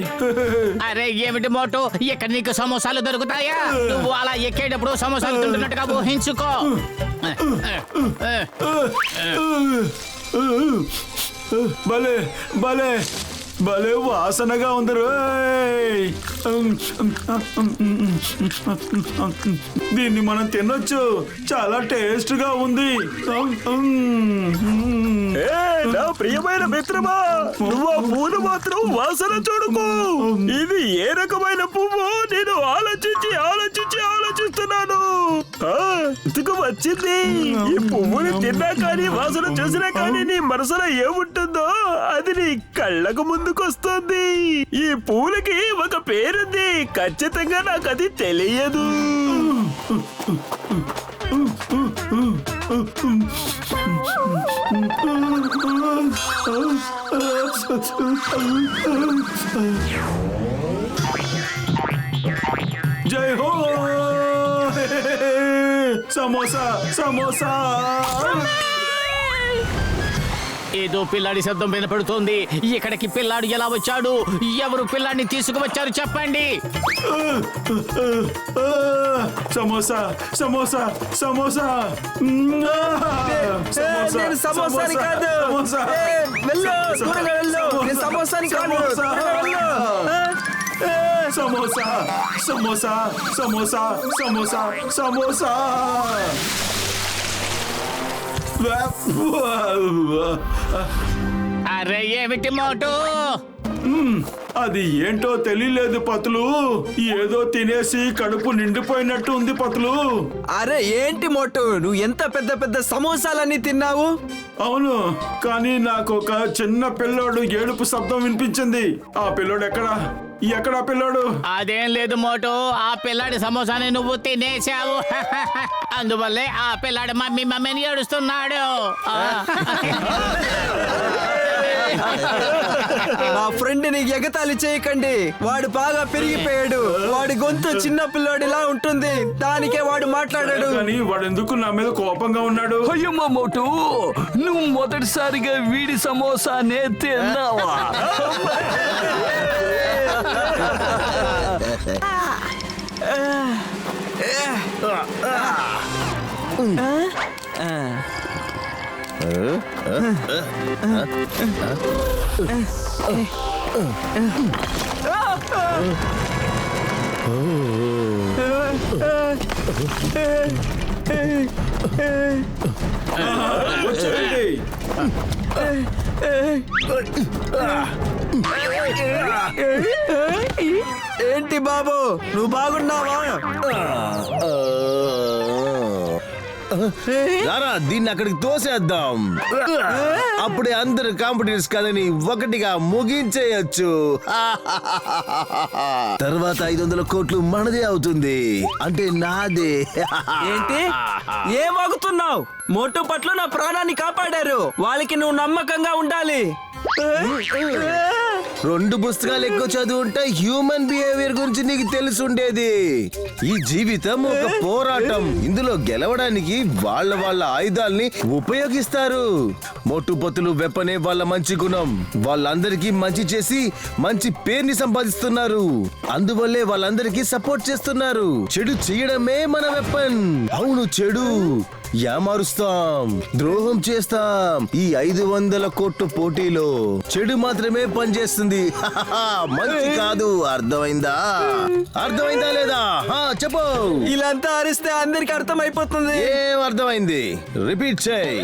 అరే ఏమిటి మోటు, ఇక్కడ నీకు సమోసాలు దొరుకుతాయా? నువ్వు అలా ఎక్కేటప్పుడు సమోసాలు తింటున్నట్టుగా ఊహించుకో. భలే భలే భలే వాసనగా ఉంది రోయ్. దీన్ని మనం తినొచ్చు. చాలా టేస్ట్ గా ఉంది. నా ప్రియమైన మిత్రమా, నువ్వు ఆ పూలు మాత్రం వాసన చూడుకో. ఇది ఏ రకమైన పువ్వు? నేను ఆలోచించి అనుకున్నాను. ఇంతకు వచ్చింది. ఈ పువ్వుని తిన్నా కానీ వాసన చూసినా కానీ నీ మనసులో ఏముంటుందో అది నీ కళ్ళకు ముందుకొస్తుంది. ఈ పువ్వులకి ఒక పేరుంది, ఖచ్చితంగా నాకు అది తెలియదు. జై హో సమోసా సమోసా. ఏదో పిల్లాడి శబ్దం వినపడుతోంది. ఇక్కడికి పిల్లాడు ఎలా వచ్చాడు? ఎవరు పిల్లాడిని తీసుకువచ్చారు చెప్పండి. సమోసా సమోసా సమోసా. నేను సమోసాని కాదు. వెళ్ళు, దూరంగా వెళ్ళు. నేను సమోసాని కాదు. సమోసా సమోసా సమోసా సమోసా సమోసా. అరే ఏమిటి మోటు? అది ఏంటో తెలియలేదు పతులు. ఏదో తినేసి కడుపు నిండిపోయినట్టు ఉంది పతులు. అరే ఏంటి మోటు, నువ్వు ఎంత పెద్ద పెద్ద సమోసాలన్నీ తిన్నావు? అవును, కానీ నాకు ఒక చిన్న పిల్లోడు ఏడుపు శబ్దం వినిపించింది. ఆ పిల్లోడు ఎక్కడ పిల్లోడు? అదేం లేదు మోటు, ఆ పిల్లాడి సమోసాని నువ్వు తినేసావు. అందువల్లే ఆ పిల్లాడు మమ్మీ మమ్మీని ఏడుస్తున్నాడు. మా ఫ్రెండ్ ని ఎగతాళి చేయకండి. వాడు బాగా పెరిగిపోయాడు. వాడి గొంతు చిన్న పిల్లోడిలా ఉంటుంది, దానికే వాడు మాట్లాడాడు. కానీ వాడు ఎందుకు నా మీద కోపంగా ఉన్నాడు? అయ్యమ్మ మోటు, నువ్వు మొదటిసారిగా వీడి సమోసానే తిన్నావా? వచ్చేయండి. ఏంటి బాబు, నువ్వు బాగున్నావా? రారా, దీన్ని అక్కడికి తోసేద్దాం. అప్పుడే అందరు కాంపిటీటర్స్ కదని ఒకటిగా ముగించేయచ్చు. తర్వాత 500 కోట్లు మనదే అవుతుంది, అంటే నాదే. ఏంటి ఏం వాగుతున్నావు? మోటు పట్ల నా ప్రాణాన్ని కాపాడారు, వాళ్ళకి నువ్వు నమ్మకంగా ఉండాలి. 2 పుస్తకాలు ఎక్కువ చదువుంటే హ్యూమన్ బిహేవియర్ గురించి నీకు తెలుసుండేది. ఈ జీవితం ఒక పోరాటం. ఇందులో గెలవడానికి వాళ్ళ ఆయుధాల్ని ఉపయోగిస్తారు. మొట్టుపొత్తులు వెపనే వాళ్ళ మంచి గుణం. వాళ్ళందరికీ మంచి చేసి మంచి పేరుని సంపాదిస్తున్నారు. అందువల్లే వాళ్ళందరికీ సపోర్ట్ చేస్తున్నారు. చెడు చేయడమే మన వెపన్. అవును, చెడు యామారుస్తాం, ద్రోహం చేస్తాం. ఈ 500 కోట్ల పోటీలో చెడు మాత్రమే పనిచేస్తుంది, మంచి కాదు. అర్థమైందా లేదా? చెప్పు. ఇలాంతా అరిస్తే అందరికి అర్థమైపోతుంది. ఏం అర్థమైంది? రిపీట్ చేయి.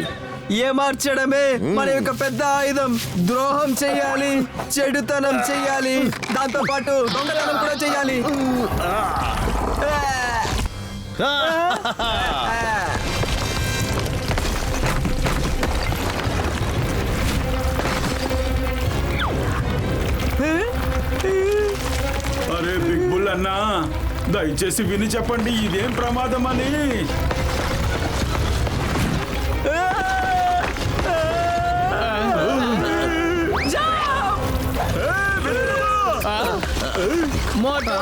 ఏ మార్చడమే మన యొక్క పెద్ద ఆయుధం. ద్రోహం చెయ్యాలి, చెడుతనం చెయ్యాలి, దాంతో పాటు దొంగతనం కూడా చెయ్యాలి. అరే బిగ్ బుల్ అన్నా, దయచేసి విని చెప్పండి, ఇదేం ప్రమాదం అని. మోటు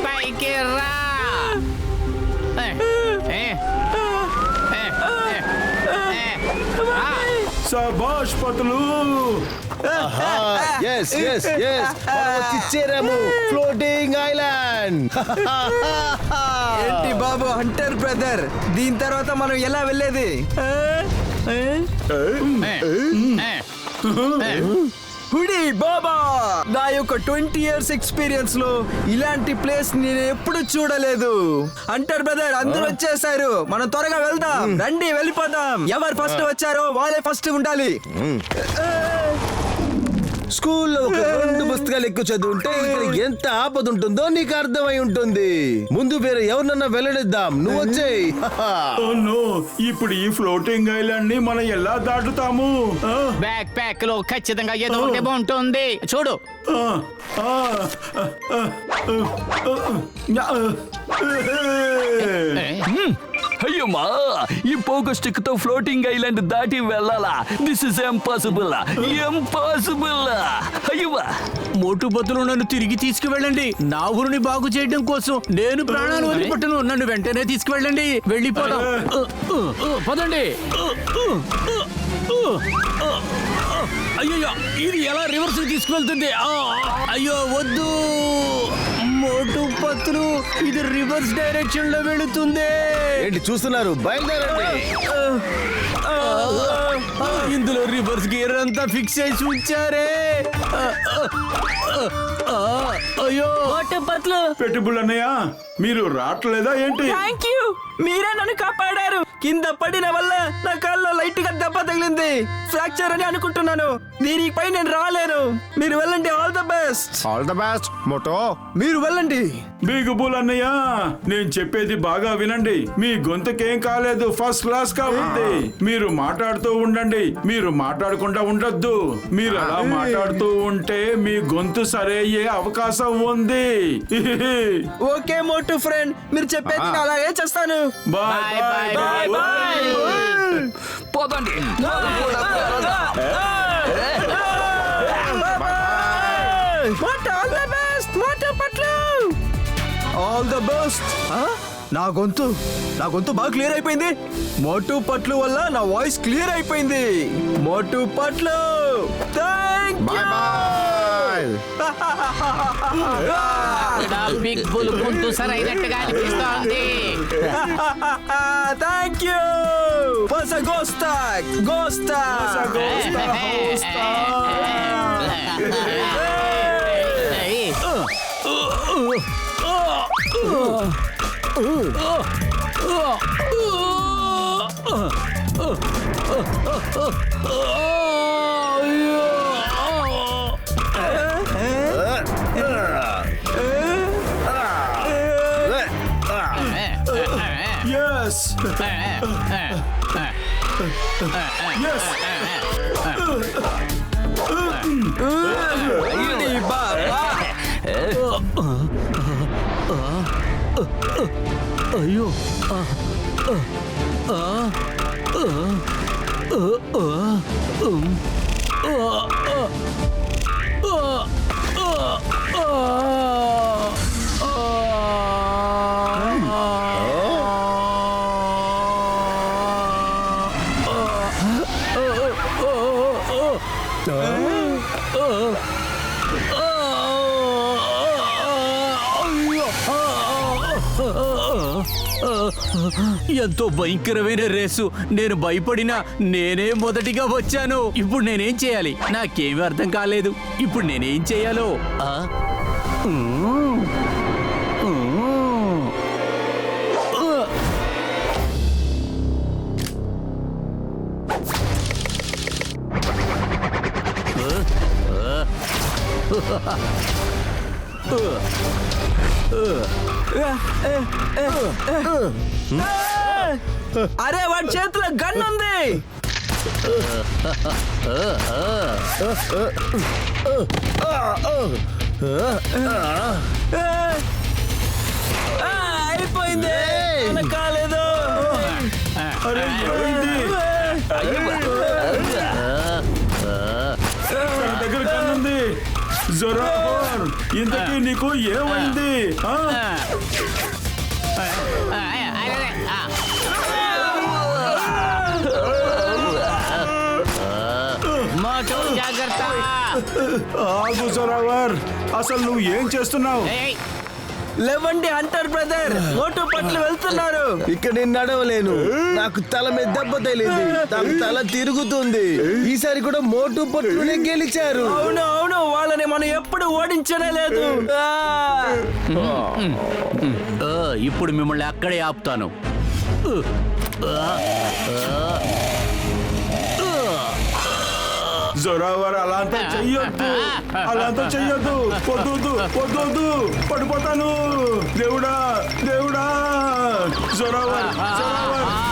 పైకి రా. శభాష్ పతులు. చేరాము ఫ్లోటింగ్ ఐలాండ్. ఏంటి బాబు హంటర్ బ్రదర్, దీని తర్వాత మనం ఎలా వెళ్ళేది? హుడి బాబా, నా యొక్క 20 years ఎక్స్పీరియన్స్ లో ఇలాంటి ప్లేస్ నేను ఎప్పుడు చూడలేదు. అంటారు బ్రదర్, అందరూ వచ్చేసారు, మనం త్వరగా వెళ్దాం. రండి వెళ్ళిపోదాం. ఎవరు ఫస్ట్ వచ్చారో వాళ్ళే ఫస్ట్ ఉండాలి. స్కూల్లో ఒక 2 పుస్తకాలు ఎక్కువ చదువుంటే ఇక్కడ ఎంత ఆపద ఉంటుందో నీకు అర్థమై ఉంటుంది. ముందు వేరే ఎవరినన్నా వెళ్ళనిద్దాం, నువ్వు వచ్చేయ్. ఓ నో, ఇప్పుడు ఈ ఫ్లోటింగ్ ఐలాండ్ ని మనం ఎలా దాటుతాము? బ్యాక్ ప్యాక్ లో ఖచ్చితంగా ఏదో ఒకటి ఉంటుంది. చూడు, అయ్యమ్మా, ఈ పోగో స్టిక్ తో ఫ్లోటింగ్ ఐలాండ్ దాటి వెళ్ళాలా? This is impossible, impossible. అయ్యమ్మా, మోటు బతులు నన్ను తిరిగి తీసుకువెళ్ళండి. నా ఊరిని బాగు చేయడం కోసం నేను ప్రాణాలు వదిలిపెట్టను. నన్ను వెంటనే తీసుకువెళ్ళండి. వెళ్ళిపోదాం. పదండి. అయ్యో, ఇది ఎలా రివర్స్ తీసుకువెళ్తుంది? అయ్యో వద్దు మోటు పత్రు, ఇది రివర్స్ డైరెక్షన్ లో వెళుతుంది. ఏంటి చూస్తున్నారు? బయలుదేరండి. ఇందులో రివర్స్ గేర్ అంతా ఫిక్స్ చేసి ఉంచారే. అయ్యో పెట్టుబుల్ అన్నయ్య, మీరు రావట్లేదా ఏంటి? థ్యాంక్ యూ, మీరే నన్ను కాపాడారు. కింద పడిన వల్ల నా కాల్లో లైట్ గా దెబ్బ తగిలింది. ఫ్రాక్చర్ అని అనుకుంటున్నాను. దీనిపై నేను రాలేను. మీరు వెళ్ళండి. All the best. All the best Motu. మీరు వెళ్ళండి. బిగ్ బుల్ అన్నయ్య, నేను చెప్పేది బాగా వినండి. మీ గొంతుకేం కాలేదు, ఫస్ట్ క్లాస్ గా ఉంది. మీరు మాట్లాడుతూ ఉండండి, మీరు మాట్లాడకుండా ఉండొద్దు. మీరు అలా మాట్లాడుతూ ఉంటే మీ గొంతు సరయ్యే అవకాశం ఉంది. ఓకే మోటు ఫ్రెండ్, మీరు చెప్పేది నేను అలాగే చేస్తాను. Bye bye bye bye. పోదండి. All the best Motu Patlu. All the best. నా గొంతు బాగా క్లియర్ అయిపోయింది. మోటు పట్లు వల్ల నా వాయిస్ క్లియర్ అయిపోయింది. మోటు పట్లు, థ్యాంక్ యూ. బిగ్ బుల్ గొంతు సరైనట్టుగా అనిపిస్తోంది. Thank you. గోస్తా. Yes. Yes. అయ్యో, ఎంతో భయంకరమైన రేసు. నేను భయపడినా నేనే మొదటిగా వచ్చాను. ఇప్పుడు నేనేం చేయాలి? నాకేమీ అర్థం కాలేదు. ఇప్పుడు నేనేం చేయాలో? అరే, వాడి చేతిలో గన్ ఉంది. అయిపోయింది. కాలేదు. దగ్గర కన్నుంది. జొరాబోర్, ఇంతకీ నీకు ఏమైంది? జాగ్రత్త. ఆగు జొరాబోర్, అసలు నువ్వు ఏం చేస్తున్నావు? లేవండి హంటర్ బ్రదర్, మోటు పట్లు వెళ్తున్నారు. ఇక్కడ నేను నడవలేను, నాకు తల మీద దెబ్బ తగిలింది, నాకు తల తిరుగుతుంది. ఈసారి కూడా మోటు పట్లునే గెలిచారు. అవును అవును, వాళ్ళని మనం ఎప్పుడు ఓడించనే లేదు. ఇప్పుడు మిమ్మల్ని అక్కడే ఆపుతాను. జొరావర్ అలా అంతా చెయ్యొద్దు, అలా అంతా చెయ్యొద్దు. వద్దు వద్దు, పడిపోతాను. దేవుడా దేవుడా, జొరావర్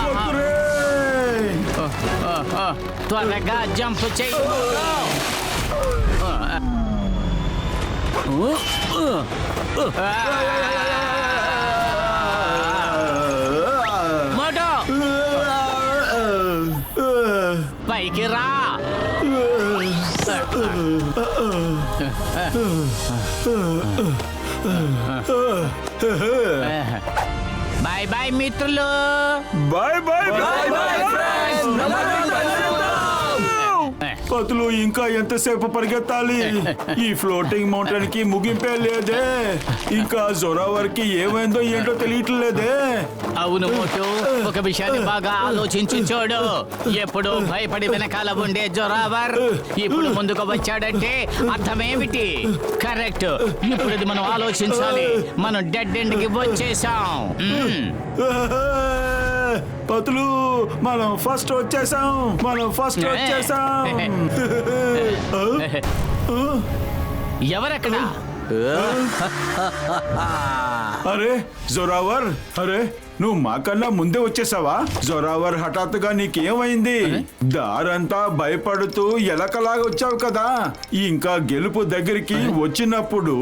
వద్దురే. త్వరగా జంప్ చేయి. మోటో పైకి రా. బాయ్ బాయ్ మిత్రులు. బాయ్ బాయ్ బాయ్ బాయ్ పతులు ఇంకా ఎంతసేపు పరిగెత్తాలి? ఈ ఫ్లోటింగ్ మౌంటైన్ కి ముగింపే లేదే. ఇంకా జొరావర్ కి ఏమైందో ఏంటో తెలియట్లేదే. అవును మోటు, ఒక విషయాన్ని బాగా ఆలోచించి చూడు. ఎప్పుడు భయపడి వెనకాల ఉండే జొరావర్ ఇప్పుడు ముందుకు వచ్చాడంటే అర్థమేమిటి? కరెక్ట్. ఇప్పుడు ఇది మనం ఆలోచించాలి. మనం డెడ్ ఎండ్ కి వచ్చేసాం. పతులు మనం ఫస్ట్ వచ్చేసాం. ఎవరక్కడ? అరే జొరావర్, అరే నువ్వు మాకన్నా ముందే వచ్చేసావా? జొరావర్, హఠాత్తుగా నీకేమైంది? దారంతా భయపడుతూ ఎలకలాగా వచ్చావు కదా. ఇంకా గెలుపు దగ్గరికి వచ్చినప్పుడు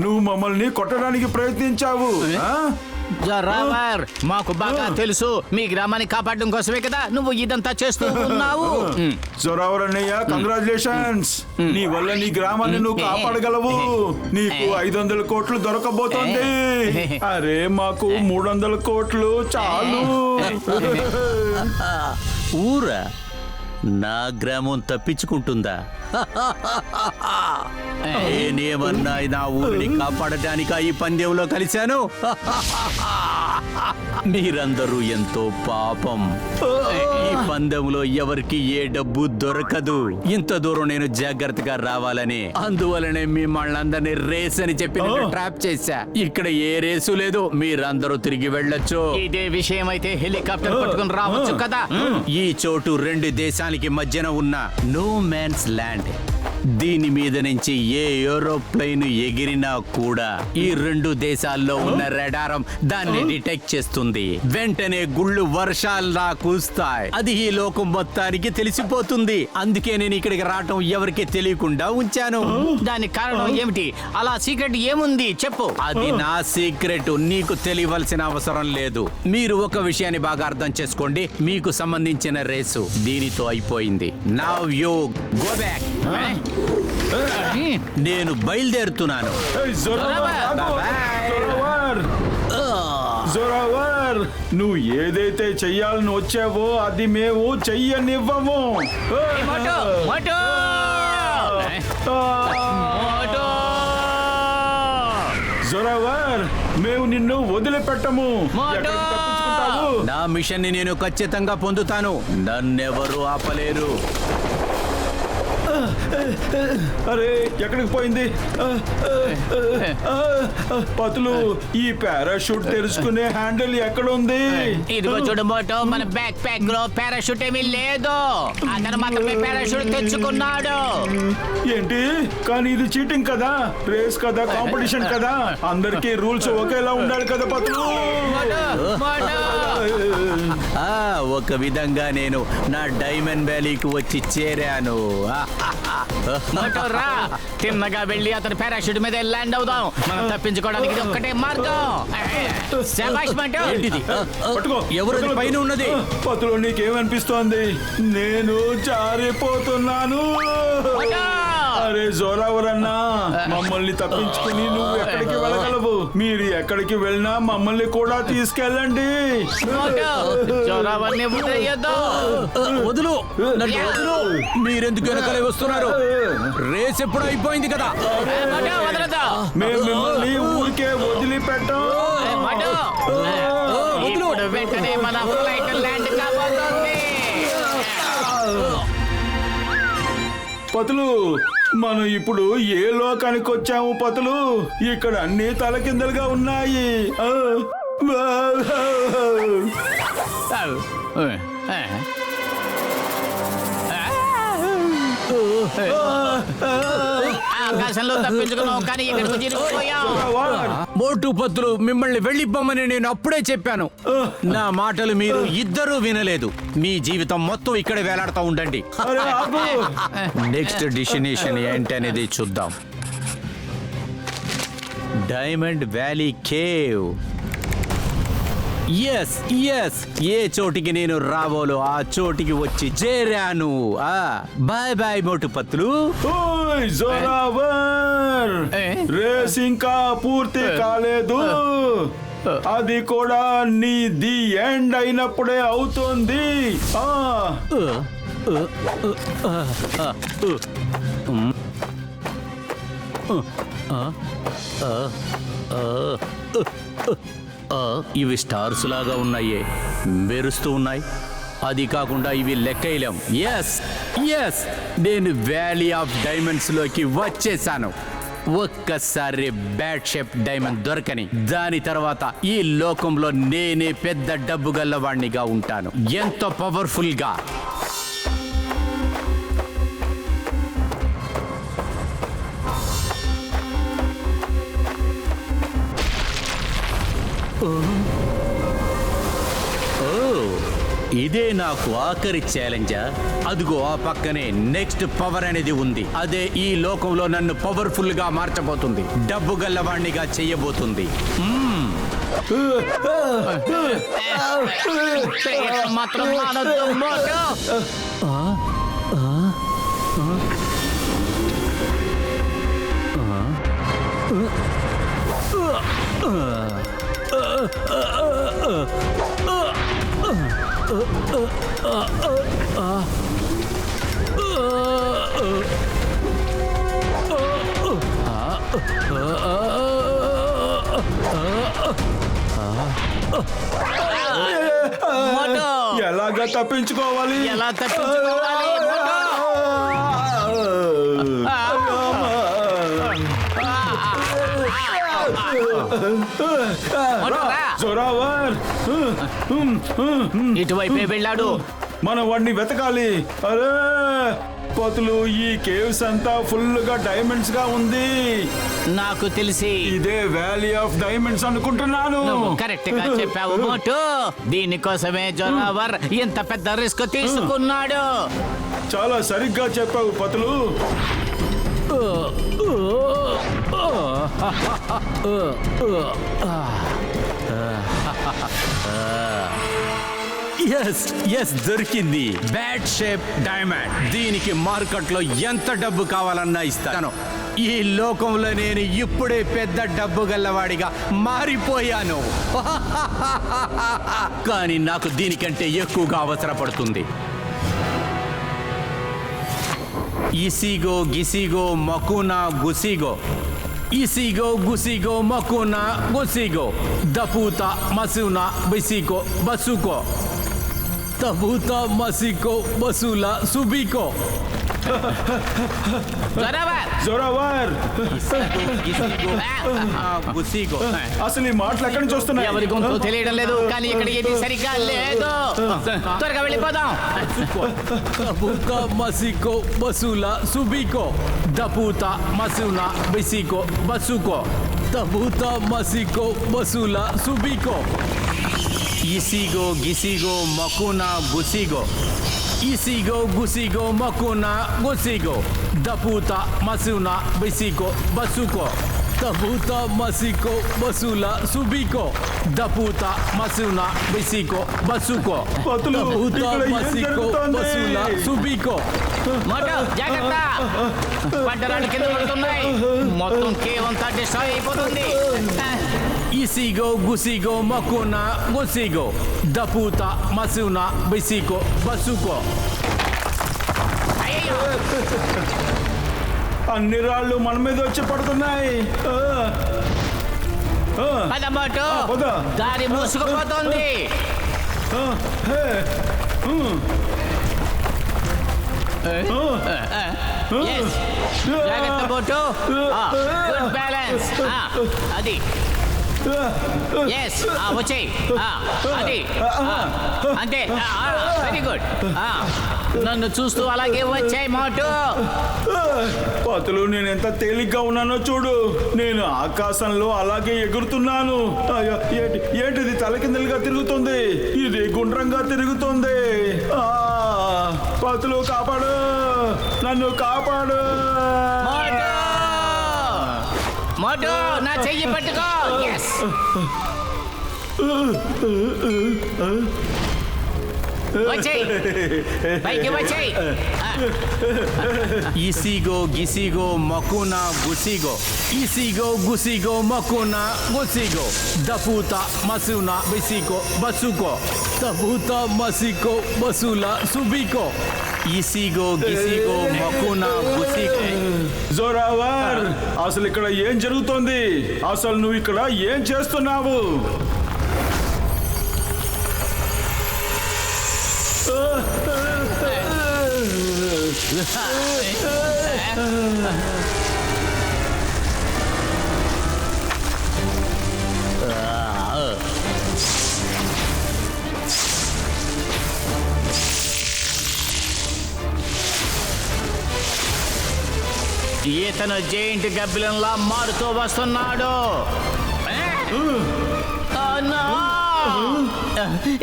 నువ్వు మమ్మల్ని కొట్టడానికి ప్రయత్నించావు. జొరావర్, మాకు బాగా తెలుసు మీ గ్రామాన్ని కాపాడడం కోసమే కదా నువ్వు ఇదంతా చేస్తూ ఉన్నావు. జొరావర్ అన్నయ్య, కంగ్రాచులేషన్స్. నీ వల్ల నీ గ్రామాన్ని నువ్వు కాపాడగలవు. నీకు 500 కోట్లు దొరకబోతోంది. అరే మాకు 300 కోట్లు చాలు. ఊరా నా గ్రామం తప్పించుకుంటుందా? నేనేమన్నా నా ఊరిని కాపాడటానికి ఈ పందెంలో కలిశాను. మీరందరూ ఎంతో పాపం. ఈ పందెంలో ఎవరికి ఏ డబ్బు దొరకదు. ఇంత దూరం నేను జాగ్రత్తగా రావాలని, అందువలనే మిమ్మల్ని అందరినీ రేస్ అని చెప్పి ట్రాప్ చేశా. ఇక్కడ ఏ రేసు లేదు, మీరందరూ తిరిగి వెళ్ళొచ్చు. ఇదే విషయం అయితే హెలికాప్టర్ పట్టుకుని రావచ్చు కదా. ఈ చోటు 2 దేశాలకి మధ్యన ఉన్న నో మ్యాన్స్ ల్యాండ్. దీని మీద నుంచి ఏ ఏరోప్లేన్ ఎగిరినా కూడా ఈ 2 దేశాల్లో ఉన్న రడారం దాన్ని డిటెక్ట్ చేస్తుంది. వెంటనే గుళ్ళు వర్షాల్లా కూస్తాయి. అది ఈ లోకం మొత్తానికి తెలిసిపోతుంది. అందుకే నేను ఇక్కడికి రావటం ఎవరికి తెలియకుండా ఉంచాను. దానికి కారణం ఏమిటి? అలా సీక్రెట్ ఏముంది చెప్పు. అది నా సీక్రెట్, నీకు తెలియవలసిన అవసరం లేదు. మీరు ఒక విషయాన్ని బాగా అర్థం చేసుకోండి. మీకు సంబంధించిన రేసు దీనితో అయిపోయింది. Now you go back. నేను బయలుదేరుతున్నాను. జొరావర్, నువ్వు ఏదైతే చెయ్యాలని వచ్చావో అది మేము చెయ్యనివ్వము. జొరావర్, మేము నిన్ను వదిలిపెట్టము. ఎక్కడికి తప్పించుకుంటావు? నా మిషన్ ని నేను ఖచ్చితంగా పొందుతాను. నన్నెవరు ఆపలేరు. అరే ఎక్కడికి పోయింది? పతులు, ఈ పారాషూట్ తెరుచుకునే హ్యాండిల్ ఎక్కడ ఉంది? ఇదిగో చూడు మోటో, మన బ్యాక్ ప్యాక్ లో పారాషూట్ ఏమీ లేదు. అతను మాత్రమే పారాషూట్ తెచ్చుకున్నాడు. ఏంటి? కానీ ఇది చీటింగ్ కదా, రేస్ కదా, కాంపిటీషన్ కదా. అందరికీ రూల్స్ ఒకేలా ఉండాలి కదా పతులు. ఒక విధంగా నేను నా డైమండ్ వ్యాలీకి వచ్చి చేరాను. రా, తిన్నగా వెళ్ళి అతని పారాషూట్ మీద ల్యాండ్ అవుదాం. మనం తప్పించుకోవడానికి ఇది ఒక్కటే మార్గం. పట్టుకో. ఎవరు పైన ఉన్నది? పతులు, నీకేమనిపిస్తోంది? నేను జారిపోతున్నాను. అరే జొరావర్ అన్నా, మమ్మల్ని తప్పించుకుని నువ్వు ఎక్కడికి వెళ్ళగలవు? మీరు ఎక్కడికి వెళ్ళినా మమ్మల్ని కూడా తీసుకెళ్ళండి. వదులు, మీరెందుకు వెనకాలే వస్తున్నారు? రేస్ ఎప్పుడు అయిపోయింది కదా. మేము మిమ్మల్ని ఊరికే వదిలి వదిలిపెట్టం. ఇప్పుడు వెంటనే మన ఫ్లైట్ ల్యాండ్ కాబోతోంది. పతులు మనం ఇప్పుడు ఏ లోకానికి వచ్చాము పతులు? ఇక్కడ అన్ని తలకిందలుగా ఉన్నాయి. ఆకాశంలో తప్పించుకున్నావు కానీ ఇక్కడికి చిరిగిపోయావు. మోటు పత్తులు మిమ్మల్ని వెళ్ళిపోమని నేను అప్పుడే చెప్పాను. నా మాటలు మీరు ఇద్దరూ వినలేదు. మీ జీవితం మొత్తం ఇక్కడ వేలాడుతూ ఉండండి. అరే ఆగు. నెక్స్ట్ డెస్టినేషన్ ఏంటి అనేది చూద్దాం. Diamond valley cave. Yes yes, ఏ చోటికి నేను రావాలో ఆ చోటికి వచ్చి చేరాను. Bye bye Motu Patlu. ఓయ్ జోరావర్, రేస్ ఇంకా పూర్తి కాలేదు. అది కూడా నీ ది ఎండ్ అయినప్పుడే అవుతుంది. ఇవి స్టార్స్ లాగా ఉన్నాయే, మెరుస్తూ ఉన్నాయి. అది కాకుండా ఇవి లెక్కలేం. ఎస్ ఎస్, నేను వ్యాలీ ఆఫ్ డైమండ్స్ లోకి వచ్చేసాను. ఒక్కసారి బ్యాడ్ షేప్ డైమండ్ దొరకని దాని తర్వాత ఈ లోకంలో నేనే పెద్ద డబ్బు గల్లవాణ్ణిగా ఉంటాను. ఎంతో పవర్ఫుల్ గా. ఇదే నాకు ఆఖరి ఛాలెంజా? అదిగో ఆ పక్కనే నెక్స్ట్ పవర్ అనేది ఉంది. అదే ఈ లోకంలో నన్ను పవర్ఫుల్ గా మార్చబోతుంది, డబ్బు గల్లవాణ్ణిగా చెయ్యబోతుంది. మాత్రం మానొద్దు మోటు. ఎలాగా తప్పించుకోవాలి? ఎలా తప్పించుకోవాలి? జోరావర్, ఇటువైపే వెళ్ళాడు. మనం వాడిని వెతకాలి. అరే పతులు, ఈ కేవ్స్ అంతా ఫుల్ గా డైమండ్స్ గా ఉంది. నాకు తెలిసి ఇదే వ్యాలీ ఆఫ్ డైమండ్స్ అనుకుంటున్నాను. నువ్వు కరెక్ట్ గా చెప్పావు మోటు. దీనికోసమే జోరావర్ ఇంత పెద్ద రిస్క్ తీసుకున్నాడు. చాలా సరిగ్గా చెప్పావు పతులు. ఎస్ ఎస్, దొరికింది. Bad shape diamond. దీనికి మార్కెట్లో ఎంత డబ్బు కావాలన్నా ఇస్తాను. ఈ లోకంలో నేను ఇప్పుడే పెద్ద డబ్బు గల్లవాడిగా మారిపోయాను. కానీ నాకు దీనికంటే ఎక్కువగా అవసరపడుతుంది. ఇసిగో గిసిగో మకునా గుసిగో, ఇసిగో గుసిగో మకునా గుసిగో, దపూతా మసునా బిసిగో బసుకో, తబూతా మసికో బసులా సుబికో. జోరావర్, గుసిగో. అసలు ఈ మాటలు ఎక్కడి నుంచి వస్తున్నాయి? ఎవరి గొంతు తెలియడం లేదు, కానీ ఇక్కడ ఏది సరిగ్గా లేదు. త్వరగా వెళ్ళిపోదాం. దపూతా మసికో బసులా సుబికో, దపూతా మసునా బిసికో బసుకో, తబూతా మసికో బసులా సుబికో. ఇసిగో గిసిగో మకునా గుసిగో, ఇసిగో గుసిగో మకునా గుసిగో, దపూతా మసునా బిసికో బసుకో, తబూతా మసికో బసులా సుబికో, దపూతా మసునా బిసికో బసుకో, పతులు, దపూతా ఇక్కడ ఏం మసికో జరుగుతోంది? బసులా సుబికో. మోటు జాగ్రత్త, పంటరాళ్ళు కింద పడుతున్నాయి. మొత్తం కేవ్ అంతా డిస్ట్రాయ్ అయిపోతుంది. ఇసిగో గుసిగో మకునా గుసిగో, దపూతా మసునా బిసికో బసుకో. అయ్యో, అన్ని రాళ్ళు మన మీద వచ్చి పడుతున్నాయి. పద మోటు పద. దారి మూసుకుపోతుంది. Yes. జాగ్రత్త మోటు. Good balance. అది ఎస్ వచ్చేయి. అది అంతే. Very good. నన్ను చూస్తూ అలాగే వచ్చాయి మోటు. పతులు నేను ఎంత తేలిగ్గా ఉన్నానో చూడు. నేను ఆకాశంలో అలాగే ఎగురుతున్నాను. అయ్యో, ఏంటిది తలకిందలుగా తిరుగుతుంది, ఇది గుండ్రంగా తిరుగుతుంది. పతులు కాపాడు, నన్ను కాపాడు. మోటు నా చెయ్యి పట్టుకో. ఎస్ వచ్చేయి, పైకి వచ్చేయి. ఈసిగో గిసిగో మకున గుసిగో, ఈసిగో గుసిగో మకున గుసిగో, దపూత మసున బిసిగో బసుకో, దపూత మసికో బసుల సుబికో, ఈసిగో గిసిగో మకున గుసిగో. జోరావర్, అసలు ఇక్కడ ఏం జరుగుతోంది? అసలు నువ్వు ఇక్కడ ఏం చేస్తున్నావు? ఈతను జైంట్ గబ్బిలంలా మారుతూ వస్తున్నాడు.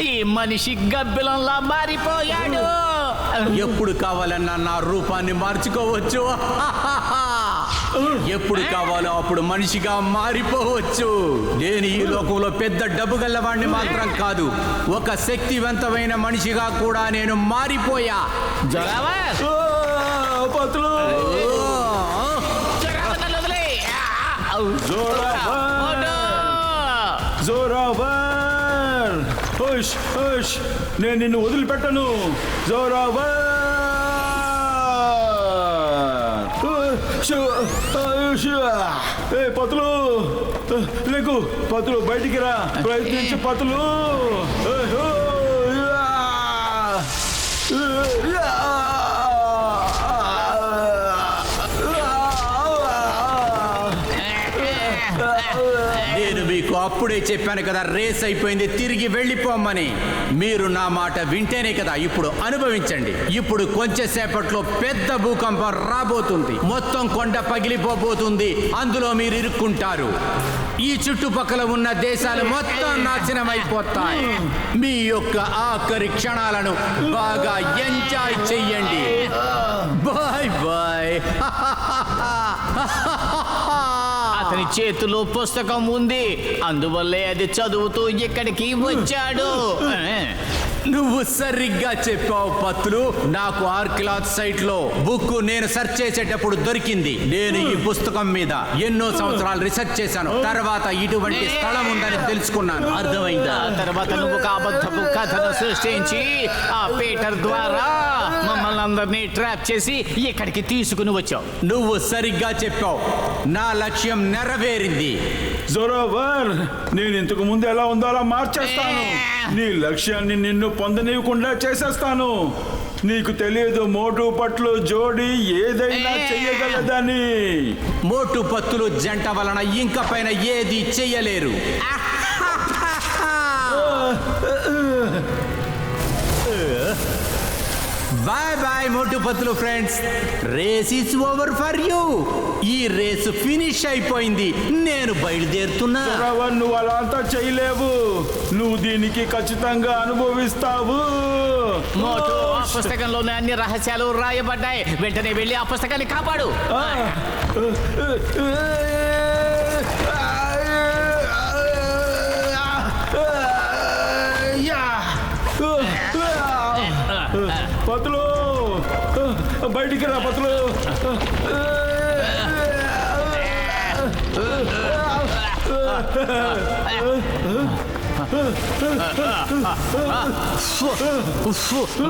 ఈ మనిషి గబ్బిలంలా మారిపోయాడు. ఎప్పుడు కావాలన్నా నా రూపాన్ని మార్చుకోవచ్చు. ఎప్పుడు కావాలో అప్పుడు మనిషిగా మారిపోవచ్చు. నేను ఈ లోకంలో పెద్ద డబ్బు గల్లవాడిని మాత్రం కాదు, ఒక శక్తివంతమైన మనిషిగా కూడా నేను మారిపోయా. జోరావర్, పతులు జోరావర్, హుష్ హుష్, నేను నిన్ను వదిలిపెట్టను. జోరావర్, ఏ పతులు లేకు, పతులు బయటికి రా, ప్రయత్నించు పతులు. నేను మీకు అప్పుడే చెప్పాను కదా, రేస్ అయిపోయింది, తిరిగి వెళ్ళిపోమని. మీరు నా మాట వింటేనే కదా ఇప్పుడు అనుభవించండి. ఇప్పుడు కొంచెం సేపట్లో పెద్ద భూకంపం రాబోతుంది, మొత్తం కొండ పగిలిపోబోతుంది, అందులో మీరు ఇరుక్కుంటారు. ఈ చుట్టుపక్కల ఉన్న దేశాలు మొత్తం నాశనం అయిపోతాయి. మీ యొక్క ఆఖరి క్షణాలను బాగా ఎంజాయ్ చెయ్యండి. Bye bye. అతని చేతిలో పుస్తకం ఉంది, అందువల్లే అది చదువుతూ ఇక్కడికి వచ్చాడు. నువ్వు సరిగ్గా చెప్పావు పత్తులు. నాకు ఆర్కిలాజ్ సైట్ లో బుక్ నేను సెర్చ్ చేసేటప్పుడు దొరికింది. నేను ఈ పుస్తకం మీద ఎన్నో సంవత్సరాలు రీసెర్చ్ చేశాను. తర్వాత ఇటువంటి స్థలం ఉందని తెలుసుకున్నాను. అర్థమైందా? తర్వాత నువ్వు ఒక అబద్ధపు కథను సృష్టించి ఆ పీటర్ ద్వారా మమ్మల్ని అందరినీ ట్రాప్ చేసి ఇక్కడికి తీసుకుని వచ్చావు. నువ్వు సరిగ్గా చెప్పావు, నా లక్ష్యం నెరవేరింది. జోరావర్, నేను ఇంతకు ముందు ఎలా ఉందో అలా మార్చేస్తాను. నీ లక్ష్యాన్ని నిన్ను పొందనీయకుండా చేసేస్తాను. నీకు తెలియదు మోటు పట్లు జోడి ఏదైనా చెయ్యగలదని. మోటు పత్తులు జంట వలన ఇంక పైన ఏది చెయ్యలేరు. Bye bye Motu Patlu friends, race is over for you. ఈ రేస్ ఫినిష్ అయిపోయింది, నేను బయలుదేరుతున్నా. జోరావర్, నువ్వు అలా అంతా చేయలేవు. నువ్వు దీనికి ఖచ్చితంగా అనుభవిస్తావు. మోటు, ఆ పుస్తకంలోనే అన్ని రహస్యాలు రాయబడ్డాయి. వెంటనే వెళ్ళి ఆ పుస్తకాన్ని కాపాడు. పతులు బయటికి రా, పతులు.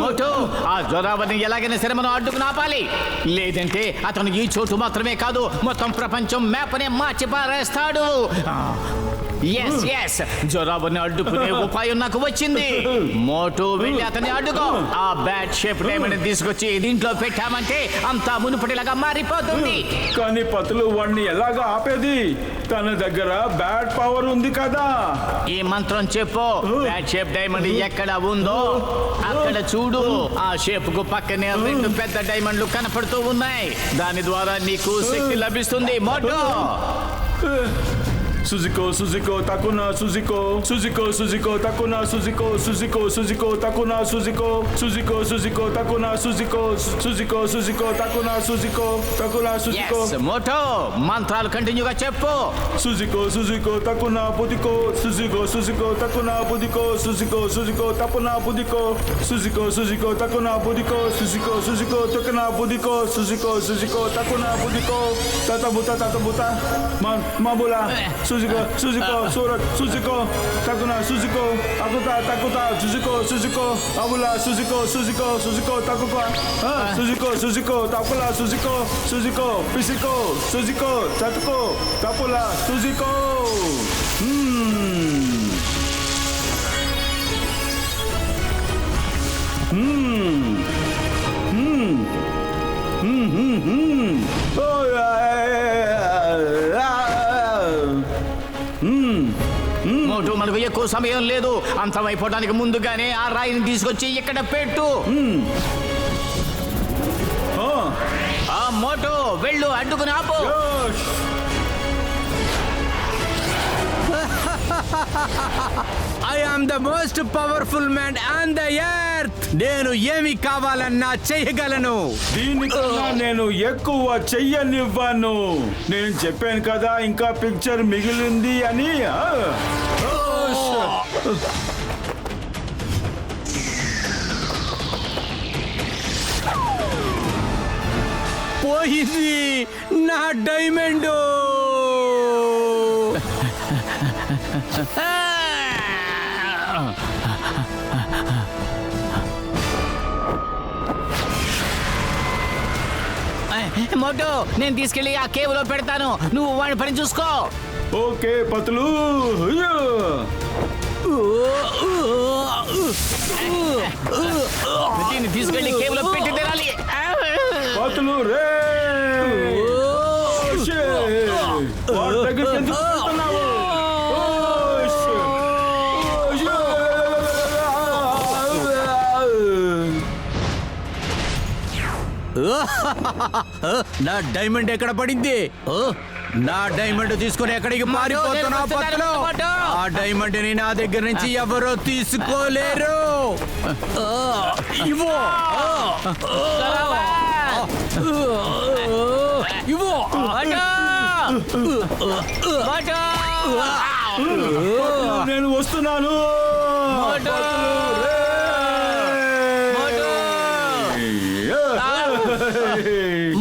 మోటు, ఆ జోరావర్ని ఎలాగైనా సరే మనం అడ్డుకుని ఆపాలి. లేదంటే అతను ఈ చోటు మాత్రమే కాదు, మొత్తం ప్రపంచం మ్యాప్నే మార్చి పారేస్తాడు. ఎస్ ఎస్ జొరాబుని అడ్డుకునే ఉపాయం నాకు వచ్చింది. మోటు వెళ్ళి అతన్ని అడ్డుకో. ఆ బ్యాట్ షేప్ డైమండ్ తీసుకొచ్చి దీంట్లో పెట్టామంటే అంతా మునుపటిలాగా మారిపోతుంది. కానీ పతులు వాడిని ఎలాగా ఆపేది? తన దగ్గర బ్యాడ్ పవర్ ఉంది కదా. ఈ మంత్రం చెప్పు. బ్యాట్ షేప్ డైమండ్ ఎక్కడ ఉందో అక్కడ చూడు. ఆ షేప్ కు పక్కనే 2 పెద్ద డైమండ్లు కనపడుతూ ఉన్నాయి. దాని ద్వారా నీకు శక్తి లభిస్తుంది మోటు. సుజుకో సుజుకో తకునా సుజుకో సుజుకో సుజుకో తకునా సుజుకో సుజుకో సుజుకో తకునా సుజుకో సుజుకో సుజుకో తకునా సుజుకో సుజుకో సుజుకో తకునా సుజుకో తకునా సుజుకో. Yes, మోటు మంత్రాలు కంటిన్యూగా చెప్పు. సుజుకో సుజుకో తకునా బుదికో సుజుకో సుజుకో తకునా బుదికో సుజుకో సుజుకో తకునా బుదికో సుజుకో సుజుకో తకునా బుదికో సుజుకో సుజుకో తకునా బుదికో సుజుకో సుజుకో తకునా బుదికో తతబుత మాబులా సుజుకో సుజుకో సూరత్ సుజుకో తకునా సుజుకో తకుతా సుజుకో సుజుకో అబులా సుజుకో సుజుకో సుజుకో తకుకో సుజుకో సుజుకో తపులా సుజుకో సుజుకో పిసికో సుజుకో తతుకో తపులా సుజుకో. మోటు మనకు ఎక్కువ సమయం లేదు. అంతమైపోవడానికి ముందుగానే ఆ రాయిని తీసుకొచ్చి ఇక్కడ పెట్టు. ఆ మోటు వెళ్ళు, అడ్డుకుని ఆపు. I am the most powerful man on the earth. నేను ఏమి కావాలన్నా చేయగలను. దీనికన్నా నేను ఎక్కువ చెయ్యనివ్వను. నేను చెప్పాను కదా ఇంకా పిక్చర్ మిగిలింది అని. పోయింది నా డైమండ్. మోటు నేను తీసుకెళ్లి ఆ కేవ్ లో పెడతాను. నువ్వు వాడి పని చూసుకో. ఓకే పతులు. దీన్ని తీసుకెళ్లి కేవ్ లో పెట్టి తినాలి. పతులు రే వాడి దగ్గరికి ఎందుకు వెళ్తున్నావు? నా డైమండ్ ఎక్కడ పడింది? నా డైమండ్ తీసుకుని ఎక్కడికి మారిపోతున్నావు పత్తులు? ఆ డైమండ్ ని నా దగ్గర నుంచి ఎవరో తీసుకోలేరు. ఇవ్వు ఇవ్వు. నేను వస్తున్నాను.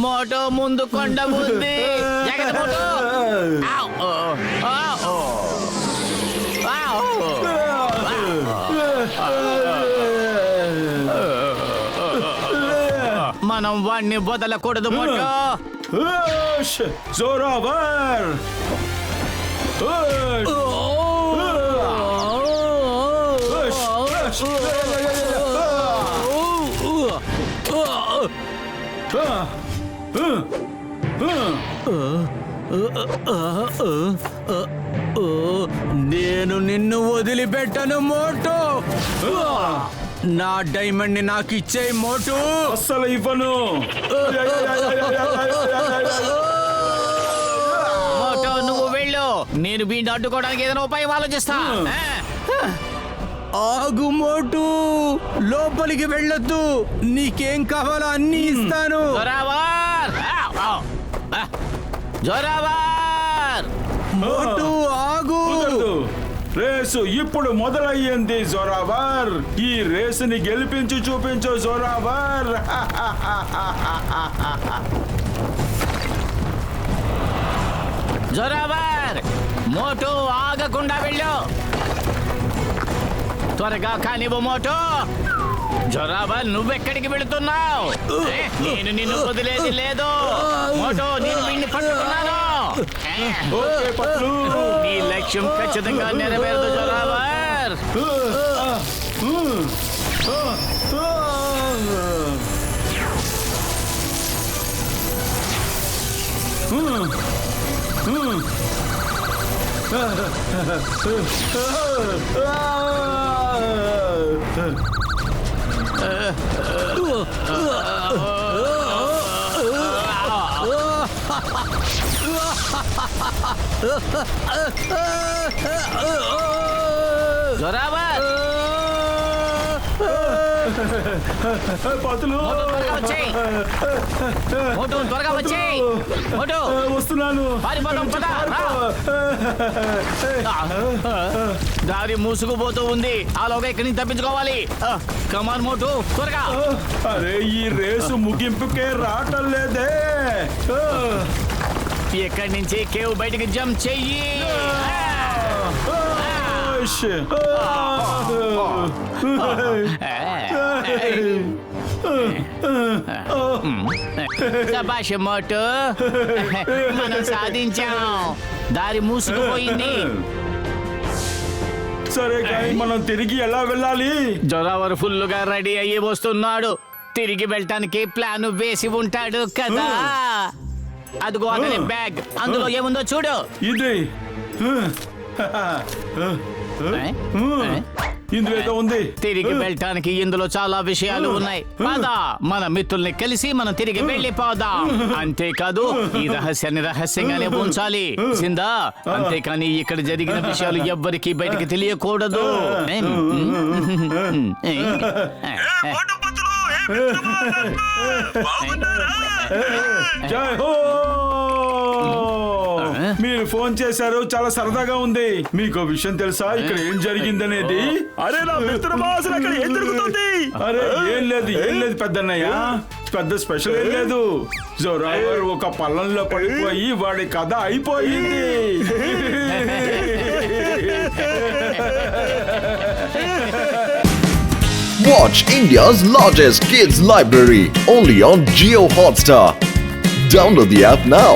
మోటో ముందు కొండ ఉంది. మనం వాణ్ణి వదలకూడదు మోటో. జోరావర్ నేను నిన్ను వదిలిపెట్టను మోటు. నా డైమండ్ ని నాకు ఇచ్చే మోటు. అస్సలు ఇవ్వను. మోటు నువ్వు వెళ్ళు. నేను వీడిని అడ్డుకోవడానికి ఏదైనా ఉపాయం ఆలోచిస్తా. ఆగు మోటు, లోపలికి వెళ్ళొద్దు. నీకేం కావాలో అన్ని ఇస్తాను. జోరావర్ మోటు ఆగు. రేసు ఇప్పుడు మొదలయ్యింది జోరావర్. ఈ రేసుని గెలిపించి చూపించు జోరావర్. జోరావర్ మోటు ఆగకుండా వెళ్ళు. త్వరగా కానివ్వు మోటు. జోరావర్ నువ్వెక్కడికి వెళుతున్నావు? నేను నిన్ను వదిలేది లేదు మోటు. నేను వీడిని పట్టుకున్నాను. ఓకే పట్లు. నీ లక్ష్యం ఖచ్చితంగా నెరవేరదు జొరావర్. జొరావర్, పతులు త్వరగా వచ్చేయ్. మోటు త్వరగా వచ్చేయ్. మోటు వస్తున్నాను. పారిపోదాం, పద, రా. దారి మూసుకుపోతూ ఉంది. ఆలోగా ఇక్కడి నుంచి తప్పించుకోవాలి. కమాన్ మోటు, త్వరగా. అరే ఈ రేసు ముగింపుకే రావటం లేదే. ఇక్కడి నుంచి కేవ్ బయటికి జంప్ చెయ్యి. శభాష్ మోటు, మనం సాధించాం. దారి మూసుకుపోయింది. సరే కానీ మనం తిరిగి ఎలా వెళ్ళాలి? జొరావర్ ఫుల్లుగా రెడీ అయ్యి వస్తున్నాడు. తిరిగి వెళ్ళటానికి ప్లాన్ వేసి ఉంటాడు కదా. అదిగో అతని బ్యాగ్, అందులో ఏముందో చూడు. ఇది ఇందులో ఏదో ఉంది. తిరిగి వెళ్ళటానికి ఇందులో చాలా విషయాలు ఉన్నాయి. పద, మన మిత్రుల్ని కలిసి మనం తిరిగి వెళ్ళిపోదాం. అంతేకాదు ఈ రహస్యాన్ని రహస్యంగానే ఉంచాలి సిందా. అంతేకాని ఇక్కడ జరిగిన విషయాలు ఎవ్వరికి బయటికి తెలియకూడదు. జై హో! మీరు ఫోన్ చేశారు, చాలా సరదాగా ఉంది. మీకు విషయం తెలుసా ఇక్కడ ఏం జరిగిందనేది? అరే నా మిత్రమా, అసలు అక్కడ ఏం జరుగుతుంది? అరే ఏం లేదు పెద్దన్నయ్య, పెద్ద స్పెషల్ ఏం లేదు. జొరావర్ ఒక పల్లంలో పడిపోయి వాడి కథ అయిపోయింది. Watch India's largest kids library only on Jio Hotstar. Download the app now.